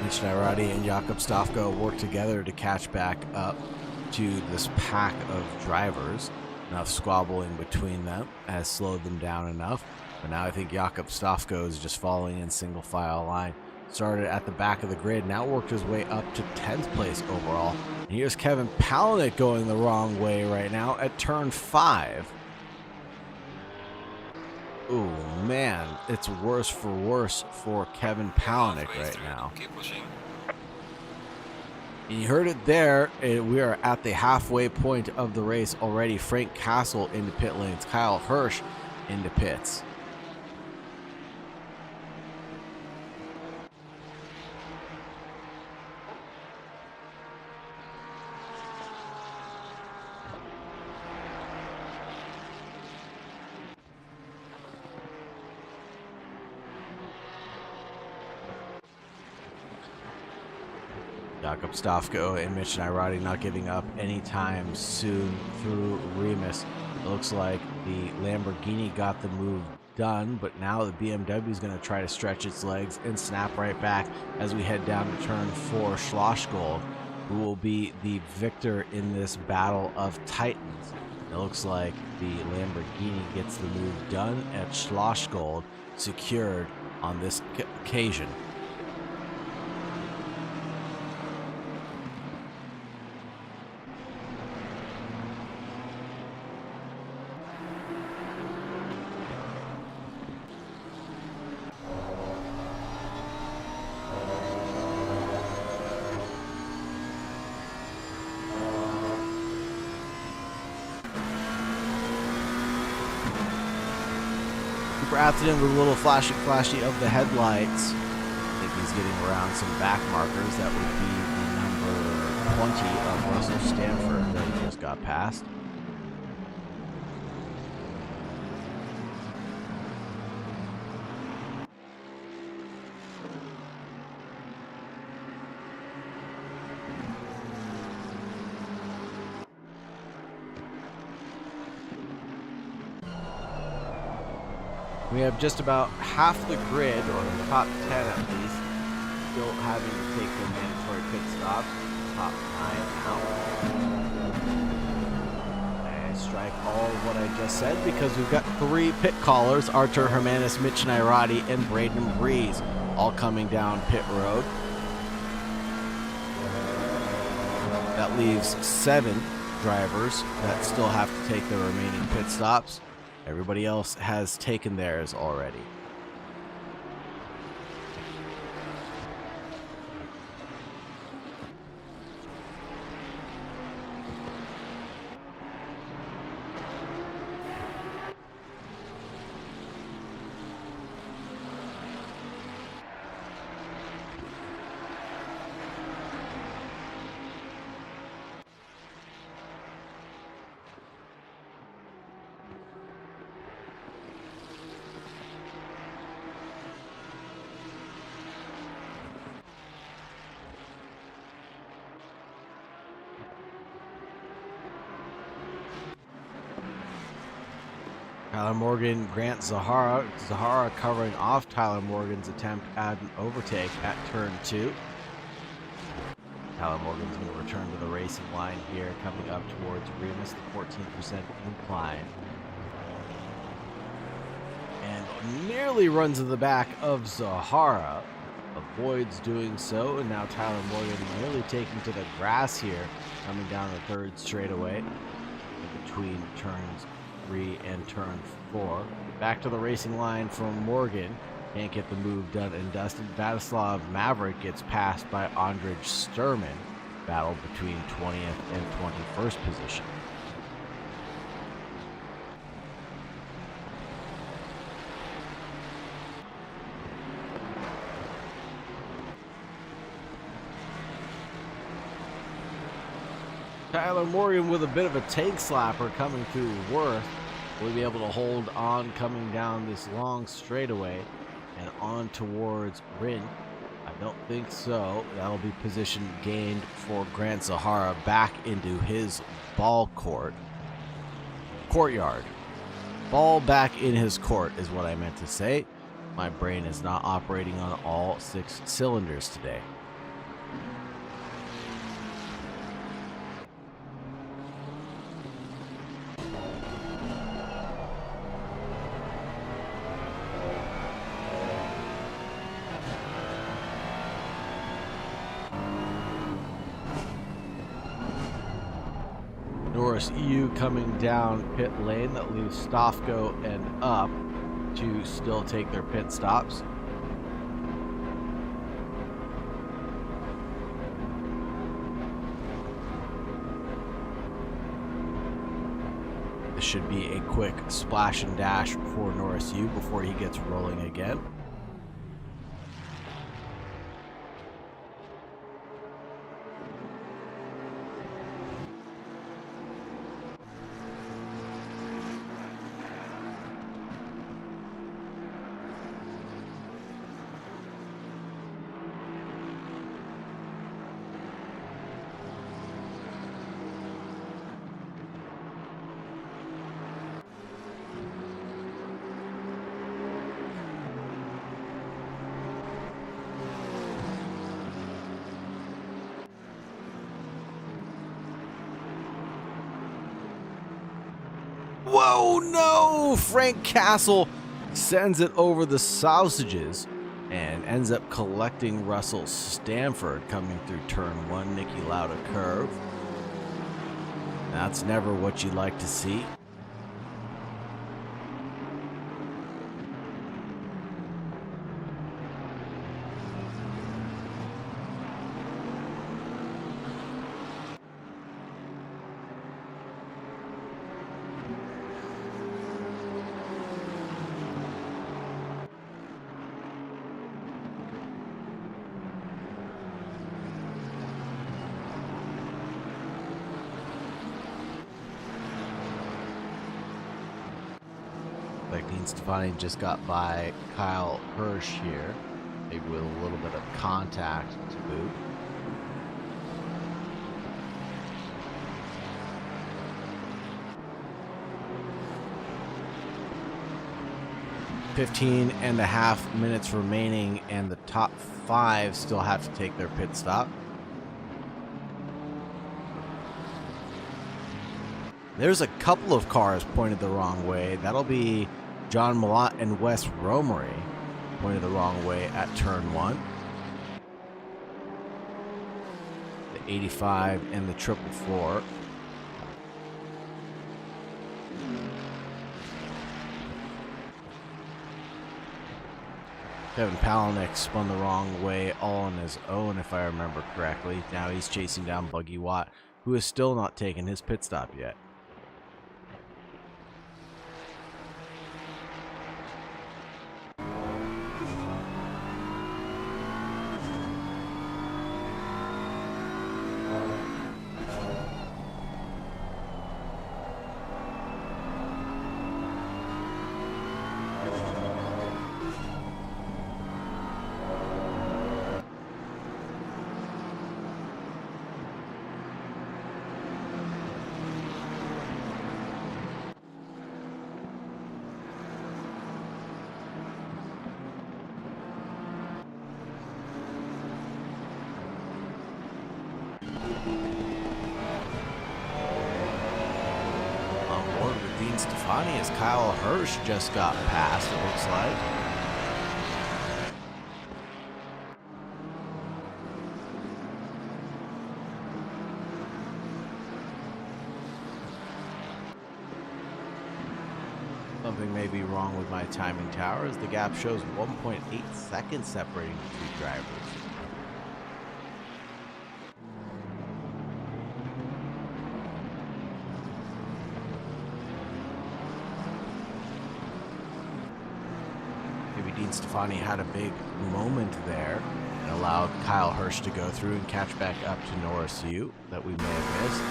Mitch Nairati and Jakob Stafko work together to catch back up to this pack of drivers. Enough squabbling between them has slowed them down enough. But now I think Jakob Stafko is just following in single file line. Started at the back of the grid, now worked his way up to 10th place overall. And here's Kevin Palaniuk going the wrong way right now at turn 5. Ooh, man, it's worse for Kevin Palaniuk right now. Keep pushing. You heard it there. We are at the halfway point of the race already. Frank Castle into pit lanes. Kyle Hirsch into pits. Jakob Stafko and Mitch Nairati not giving up anytime soon through Remus. It looks like the Lamborghini got the move done, but now the BMW is going to try to stretch its legs and snap right back as we head down to turn 4. Schlossgold, who will be the victor in this battle of titans. It looks like the Lamborghini gets the move done at Schlossgold, secured on this occasion. Cooper Atherton with a little flashy of the headlights. I think he's getting around some back markers. That would be the number 20 of Russell Stanford that he just got past. We have just about half the grid, or the top 10 at least, still having to take their mandatory pit stops. Top 9 out. And strike all of what I just said because we've got 3 pit callers: Artur Hermanis, Mitch Nairati, and Braden Breeze, all coming down pit road. That leaves 7 drivers that still have to take their remaining pit stops. Everybody else has taken theirs already. Tyler Morgan, Grant Zahara. Zahara covering off Tyler Morgan's attempt at an overtake at turn 2. Tyler Morgan's going to return to the racing line here, coming up towards Remus, the 14% incline. And nearly runs in the back of Zahara. Avoids doing so, and now Tyler Morgan nearly taking to the grass here, coming down the 3rd straightaway between turns 3 and turn 4. Back to the racing line from Morgan. Can't get the move done and dusted. Vladislav Maverick gets passed by Andrej Sturman. Battle between 20th and 21st position. Tyler Morgan with a bit of a tank slapper coming through Worth. Will he be able to hold on coming down this long straightaway and on towards Rin? I don't think so. That'll be position gained for Grant Zahara back into his ball courtyard. Ball back in his court is what I meant to say. My brain is not operating on all 6 cylinders today. Norris EU coming down pit lane. That leaves Stofko and Up to still take their pit stops. This should be a quick splash and dash for Norris U before he gets rolling again. Whoa, no! Frank Castle sends it over the sausages and ends up collecting Russell Stanford coming through turn 1. Nicky Lauda curve. That's never what you like to see. Dean Stefani just got by Kyle Hirsch here, maybe with a little bit of contact to boot. 15 and a half minutes remaining, and the top 5 still have to take their pit stop. There's a couple of cars pointed the wrong way. That'll be John Malott and Wes Romery pointed the wrong way at turn 1. The 85 and the 444. Kevin Palaniuk spun the wrong way all on his own, if I remember correctly. Now he's chasing down Buggy Watt, who has still not taken his pit stop yet. On board with Dean Stefani as Kyle Hirsch just got passed, it looks like. Something may be wrong with my timing tower as the gap shows 1.8 seconds separating the two drivers. Dean Stefani had a big moment there and allowed Kyle Hirsch to go through and catch back up to Norris Yu that we may have missed.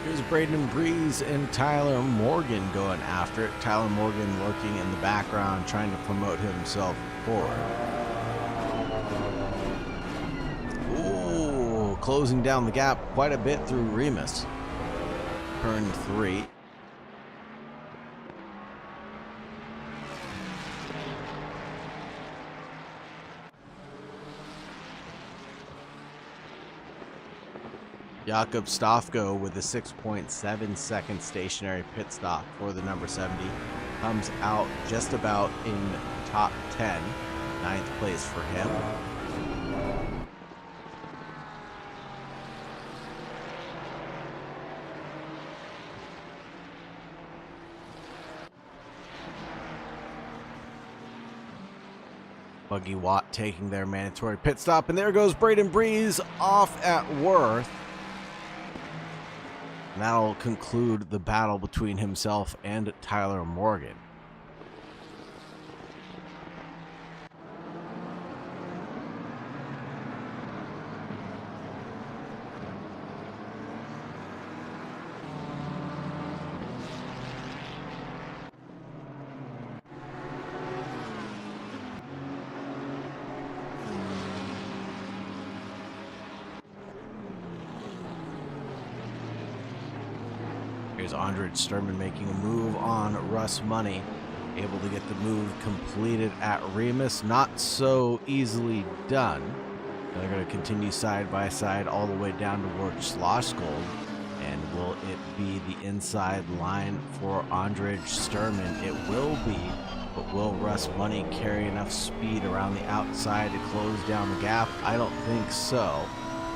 Here's Braden Breeze and Tyler Morgan going after it. Tyler Morgan lurking in the background, trying to promote himself forward. Ooh, closing down the gap quite a bit through Remus. Turn 3. Jakob Stofko with a 6.7 second stationary pit stop for the number 70 comes out just about in top 10, 9th place for him. Buggy Watt taking their mandatory pit stop, and there goes Braden Breeze off at Worth. And that'll conclude the battle between himself and Tyler Morgan. Here's Andre Sturman making a move on Russ Money. Able to get the move completed at Remus. Not so easily done. They're going to continue side by side all the way down towards Schlossgold. And will it be the inside line for Andre Sturman? It will be, but will Russ Money carry enough speed around the outside to close down the gap? I don't think so.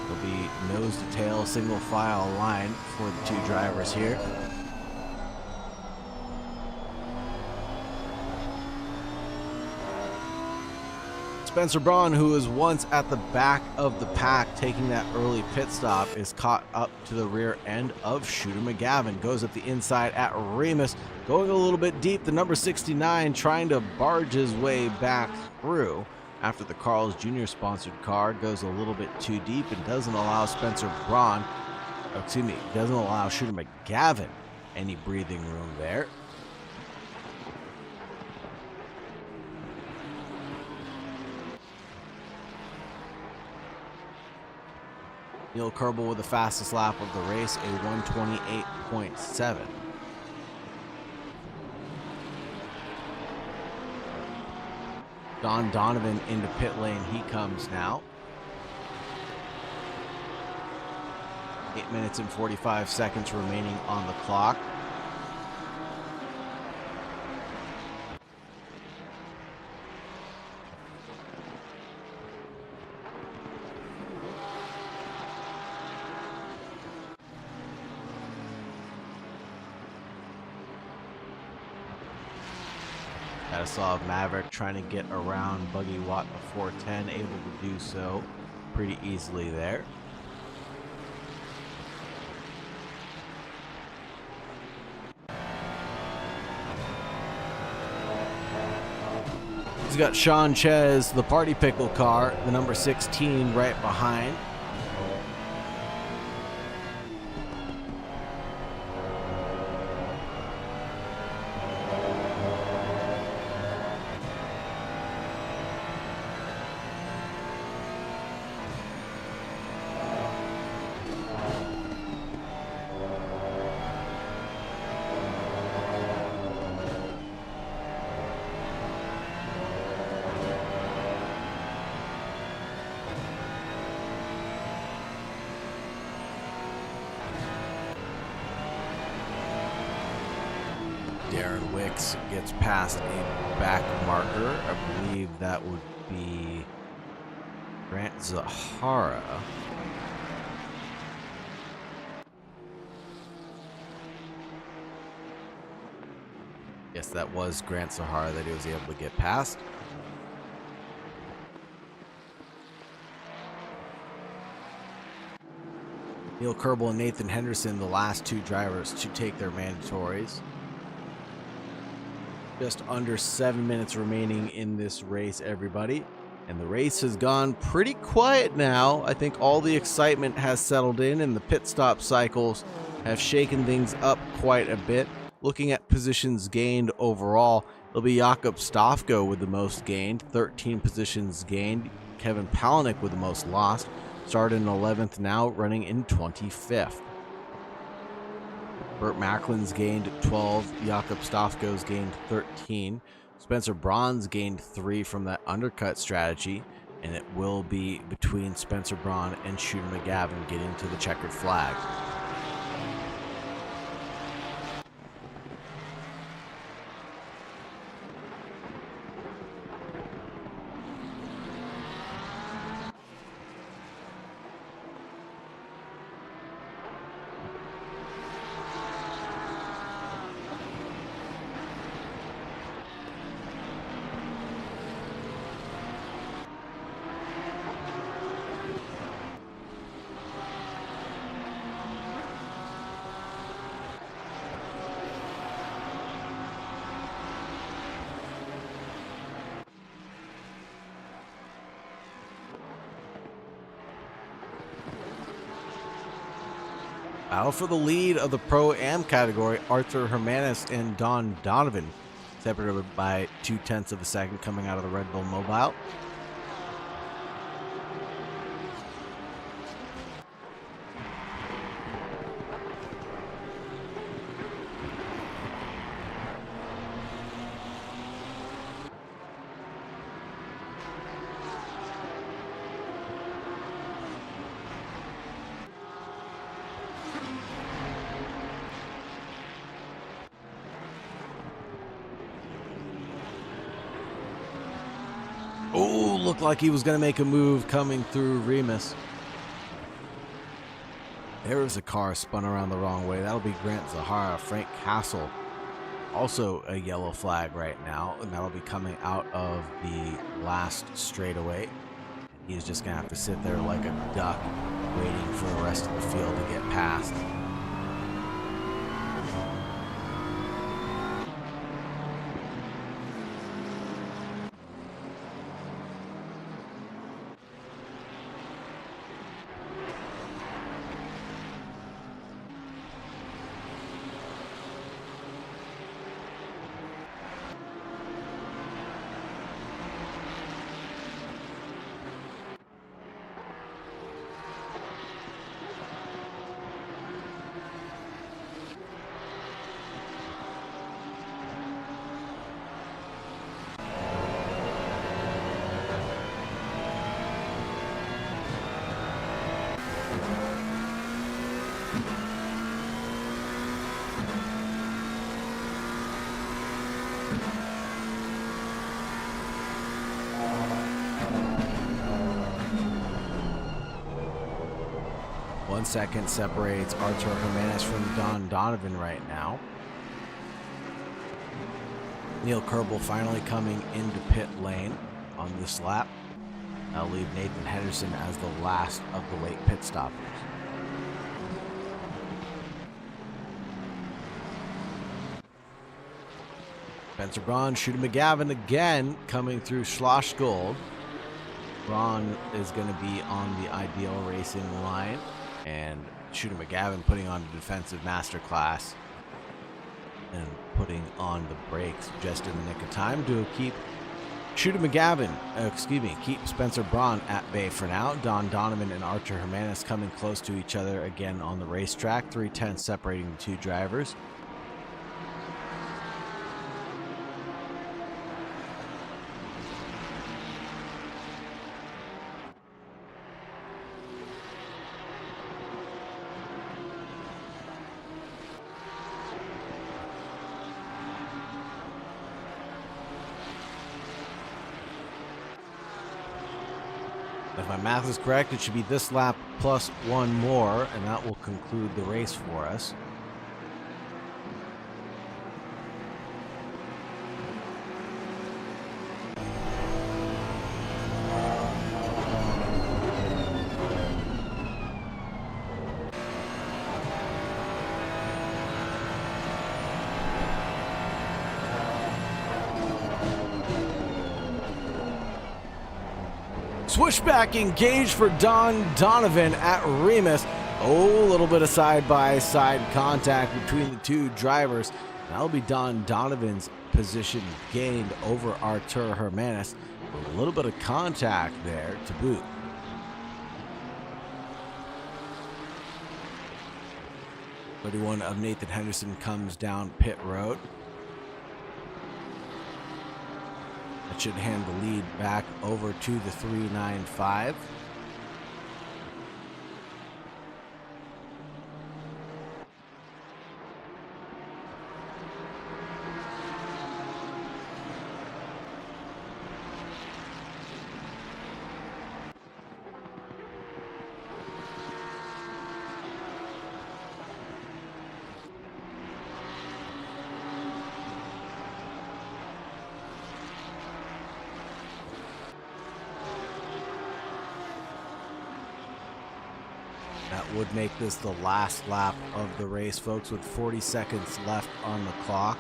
It'll be nose to tail, single file line for the two drivers here. Spencer Braun, who was once at the back of the pack taking that early pit stop, is caught up to the rear end of Shooter McGavin. Goes up the inside at Remus, going a little bit deep. The number 69 trying to barge his way back through after the Carl's Jr. sponsored car goes a little bit too deep and doesn't allow Spencer Braun, doesn't allow Shooter McGavin any breathing room there. Neil Kerbel with the fastest lap of the race, a 1:28.7. Don Donovan into pit lane, he comes now. 8 minutes and 45 seconds remaining on the clock. Saw Maverick trying to get around Buggy Watt before 10, able to do so pretty easily there. He's got Sean Ches, the Party Pickle car, the number 16 right behind. Darren Wicks gets past a back marker. I believe that would be Grant Zahara. Yes, that was Grant Zahara that he was able to get past. Neil Kerbel and Nathan Henderson, the last two drivers to take their mandatories. Just under 7 minutes remaining in this race, everybody. And the race has gone pretty quiet now. I think all the excitement has settled in and the pit stop cycles have shaken things up quite a bit. Looking at positions gained overall, it'll be Jakob Stofko with the most gained, 13 positions gained. Kevin Palaniuk with the most lost, started in 11th, now running in 25th. Burt Macklin's gained 12, Jakob Stofko's gained 13. Spencer Braun's gained 3 from that undercut strategy, and it will be between Spencer Braun and Shooter McGavin getting to the checkered flag. Battle for the lead of the Pro-Am category, Arthur Hermanis and Don Donovan, separated by 0.2 of a second coming out of the Red Bull Mobile. looked like he was going to make a move coming through Remus. There was a car spun around the wrong way. That'll be Grant Zahara. Frank Castle, also a yellow flag right now, and that'll be coming out of the last straightaway. He's just going to have to sit there like a duck, waiting for the rest of the field to get past. One second separates Artur Jimenez from Don Donovan right now. Neil Kerbel finally coming into pit lane on this lap. That'll leave Nathan Henderson as the last of the late pit stoppers. Spencer Braun, Shooter McGavin again coming through Schloss Gold. Braun is going to be on the Ideal Racing line, and Shooter McGavin putting on a defensive masterclass and putting on the brakes just in the nick of time to keep Shooter McGavin, keep Spencer Braun at bay for now. Don Donovan and Artur Jimenez coming close to each other again on the racetrack. 3/10 separating the two drivers. If my math is correct, it should be this lap plus one more, and that will conclude the race for us. Switchback engaged for Don Donovan at Remus. Oh, a little bit of side-by-side contact between the two drivers. That'll be Don Donovan's position gained over Artur Jimenez. A little bit of contact there to boot. '31 of Nathan Henderson comes down pit road. That should hand the lead back over to the 395. That would make this the last lap of the race, folks, with 40 seconds left on the clock.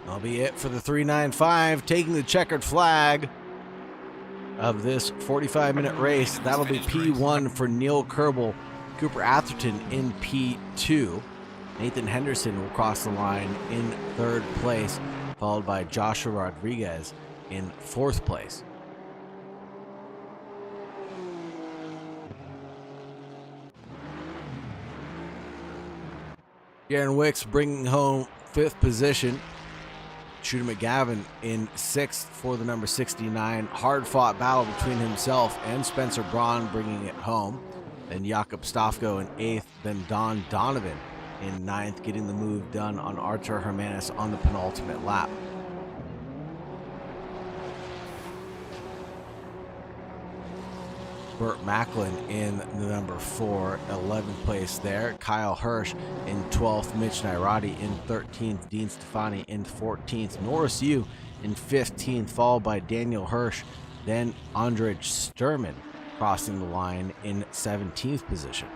That'll be it for the 395, taking the checkered flag. of this 45-minute race. That'll be P1 for Neil Kerbel. Cooper Atherton in P2. Nathan Henderson will cross the line in 3rd place, followed by Joshua Rodriguez in 4th place. Darren Wicks bringing home 5th position. Shooter McGavin in 6th for the number 69. Hard-fought battle between himself and Spencer Braun bringing it home. Then Jakob Stofko in 8th. Then Don Donovan in 9th, getting the move done on Artur Hermanis on the penultimate lap. Burt Macklin in the number 4, 11th place there. Kyle Hirsch in 12th. Mitch Nairati in 13th. Dean Stefani in 14th. Norris Yu in 15th, followed by Daniel Hirsch. Then Andrej Sturman crossing the line in 17th position.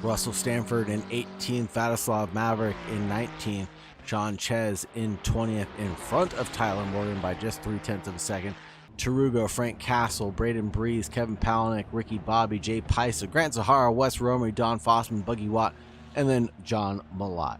Russell Stanford in 18th, Vladislav Maverick in 19th, Sean Chez in 20th, in front of Tyler Morgan by just 0.3 of a second. Tarugo, Frank Castle, Braden Breeze, Kevin Palaniuk, Ricky Bobby, Jay Pisa, Grant Zahara, Wes Romery, Don Fossman, Buggy Watt, and then John Malott.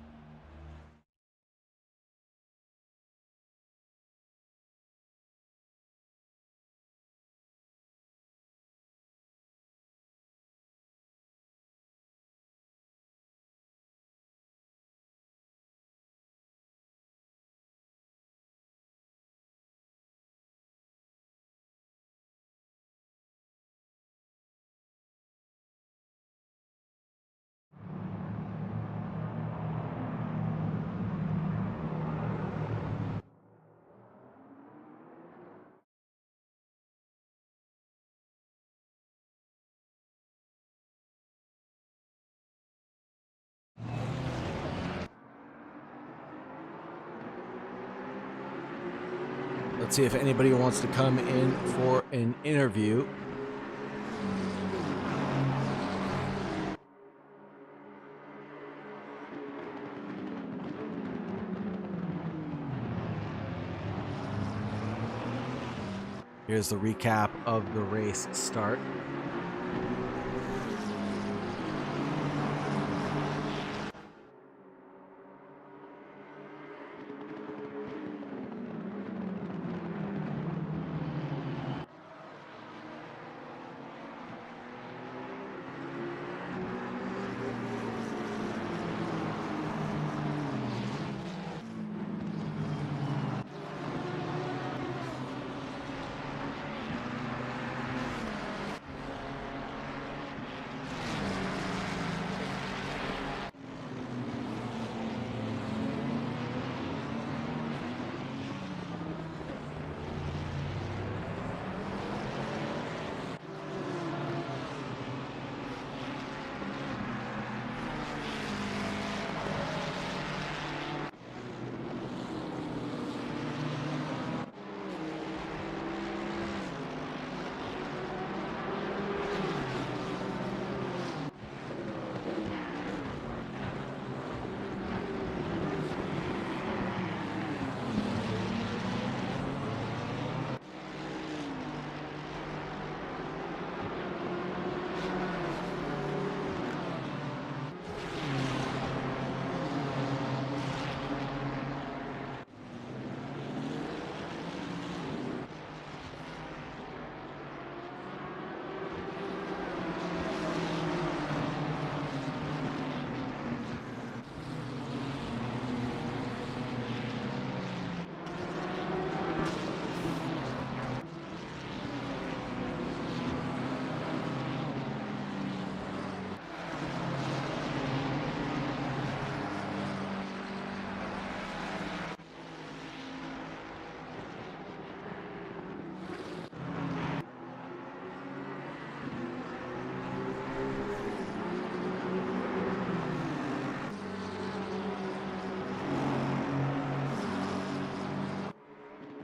Let's see if anybody wants to come in for an interview. Here's the recap of the race start.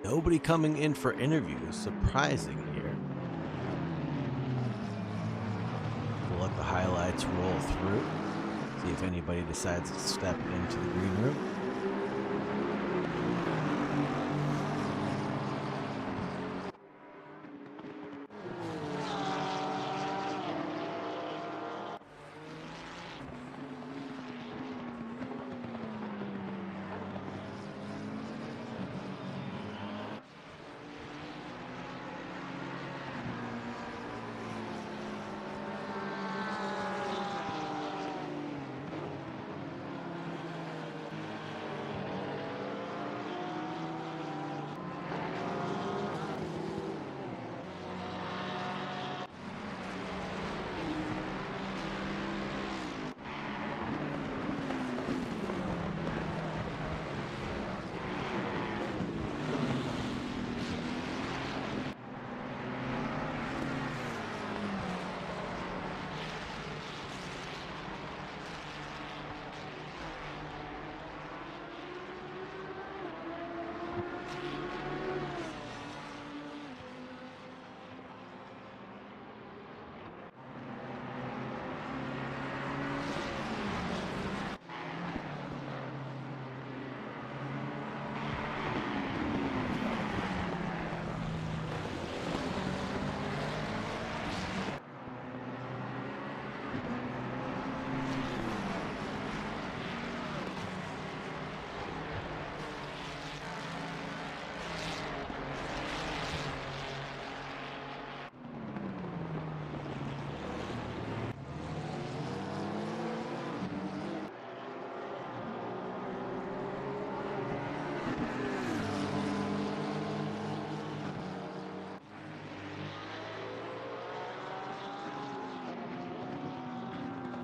Nobody coming in for interviews. Surprising here. We'll let the highlights roll through. See if anybody decides to step into the green room.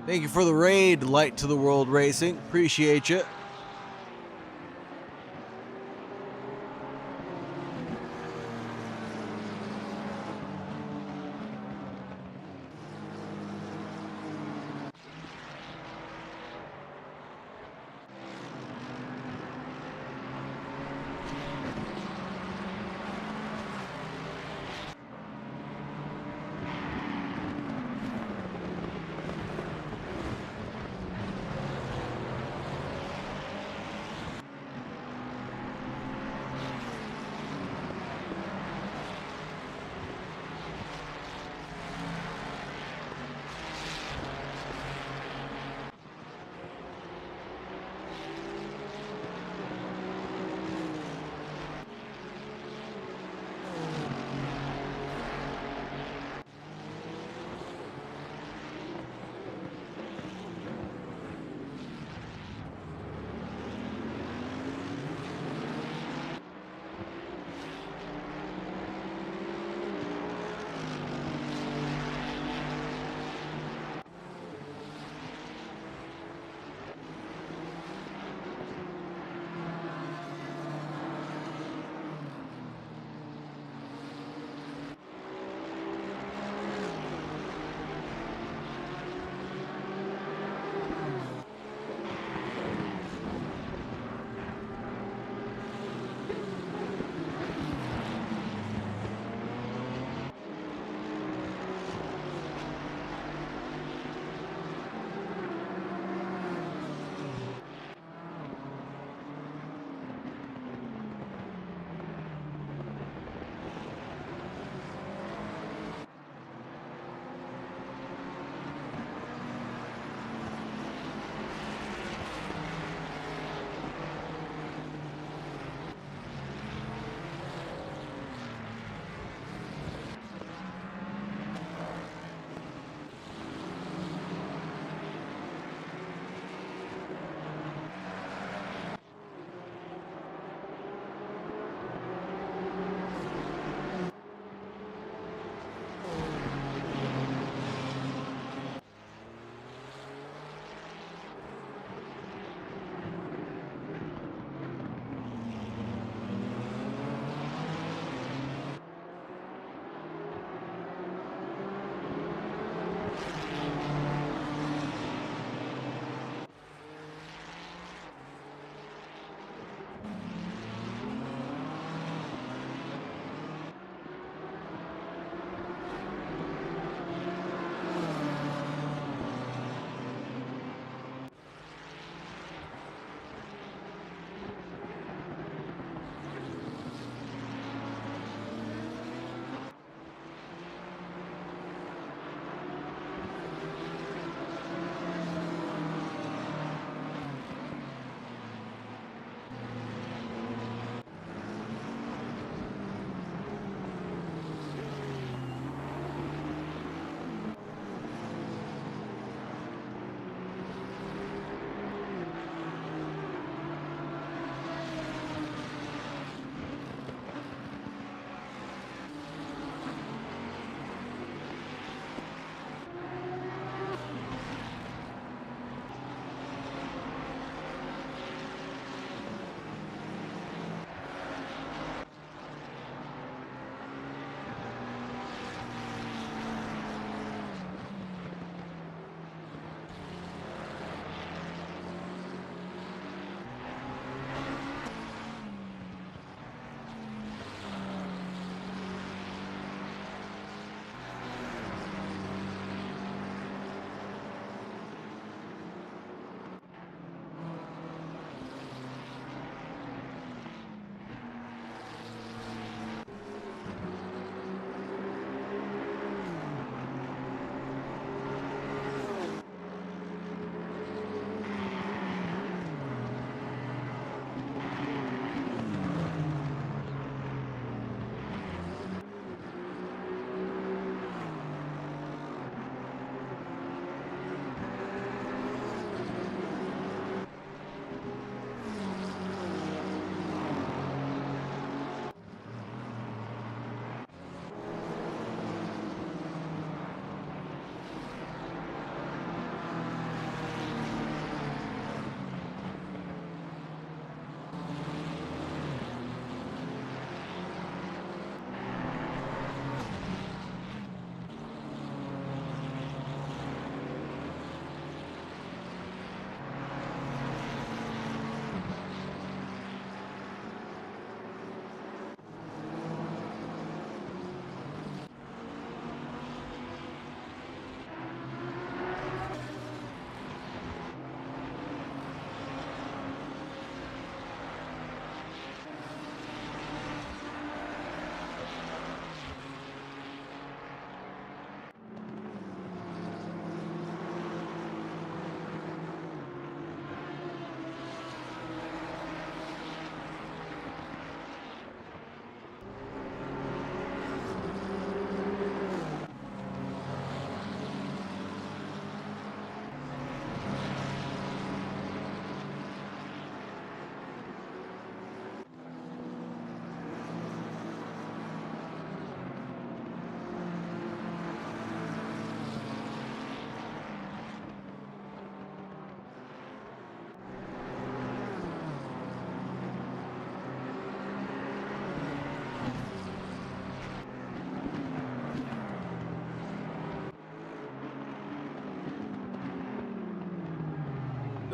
Thank you for the raid, Light to the World Racing. Appreciate you.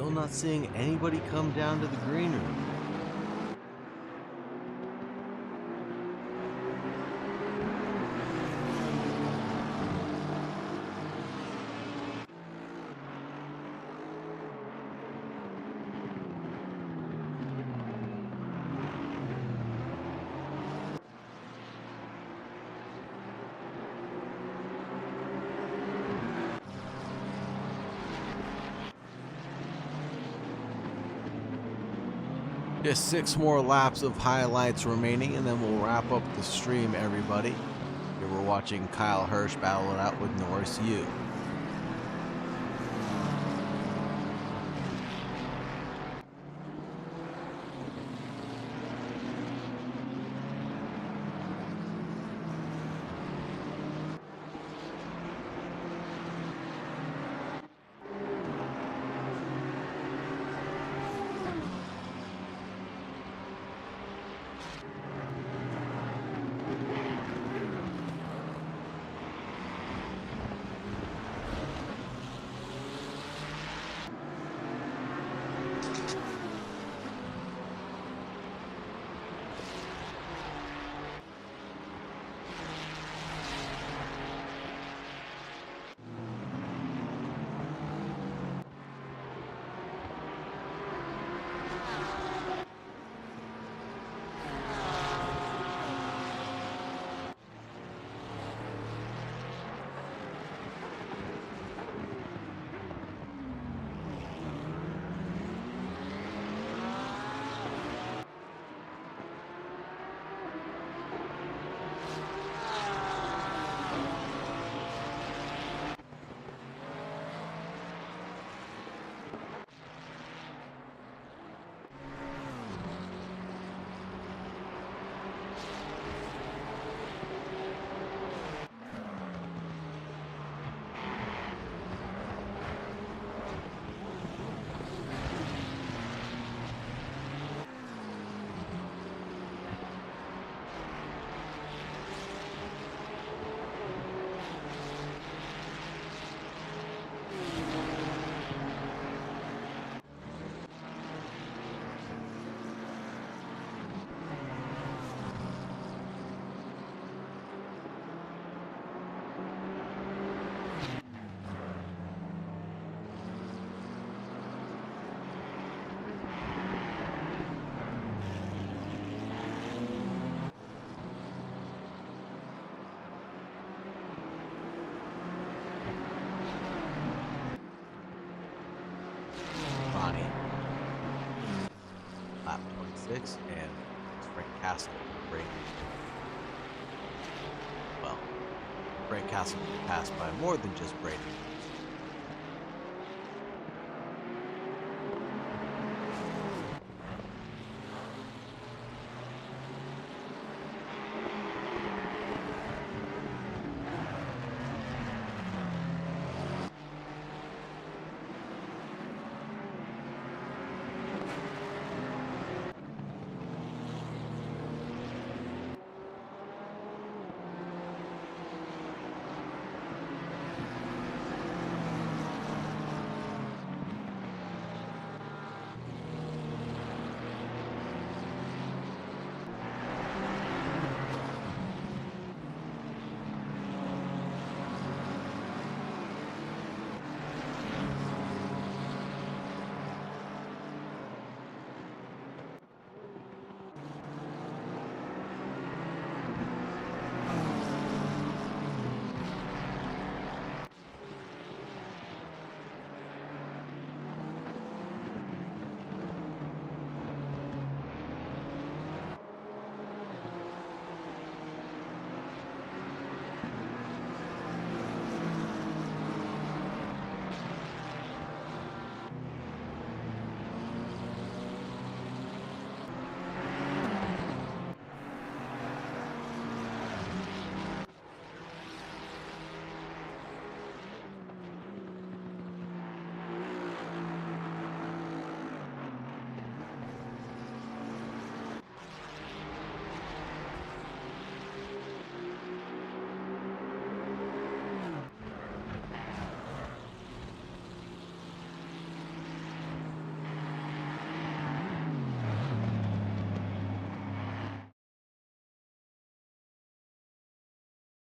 Still not seeing anybody come down to the green room. Just 6 more laps of highlights remaining, and then we'll wrap up the stream, everybody. Here we're watching Kyle Hirsch battle it out with Norris Yu. Lap 26, and Frank Castle Frank Castle passed by more than just Brady.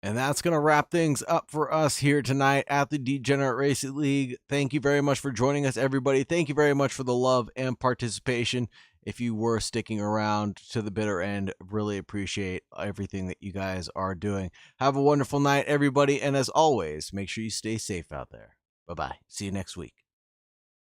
And that's going to wrap things up for us here tonight at the Degenerate Racing League. Thank you very much for joining us, everybody. Thank you very much for the love and participation. If you were sticking around to the bitter end, really appreciate everything that you guys are doing. Have a wonderful night, everybody. And as always, make sure you stay safe out there. Bye-bye. See you next week.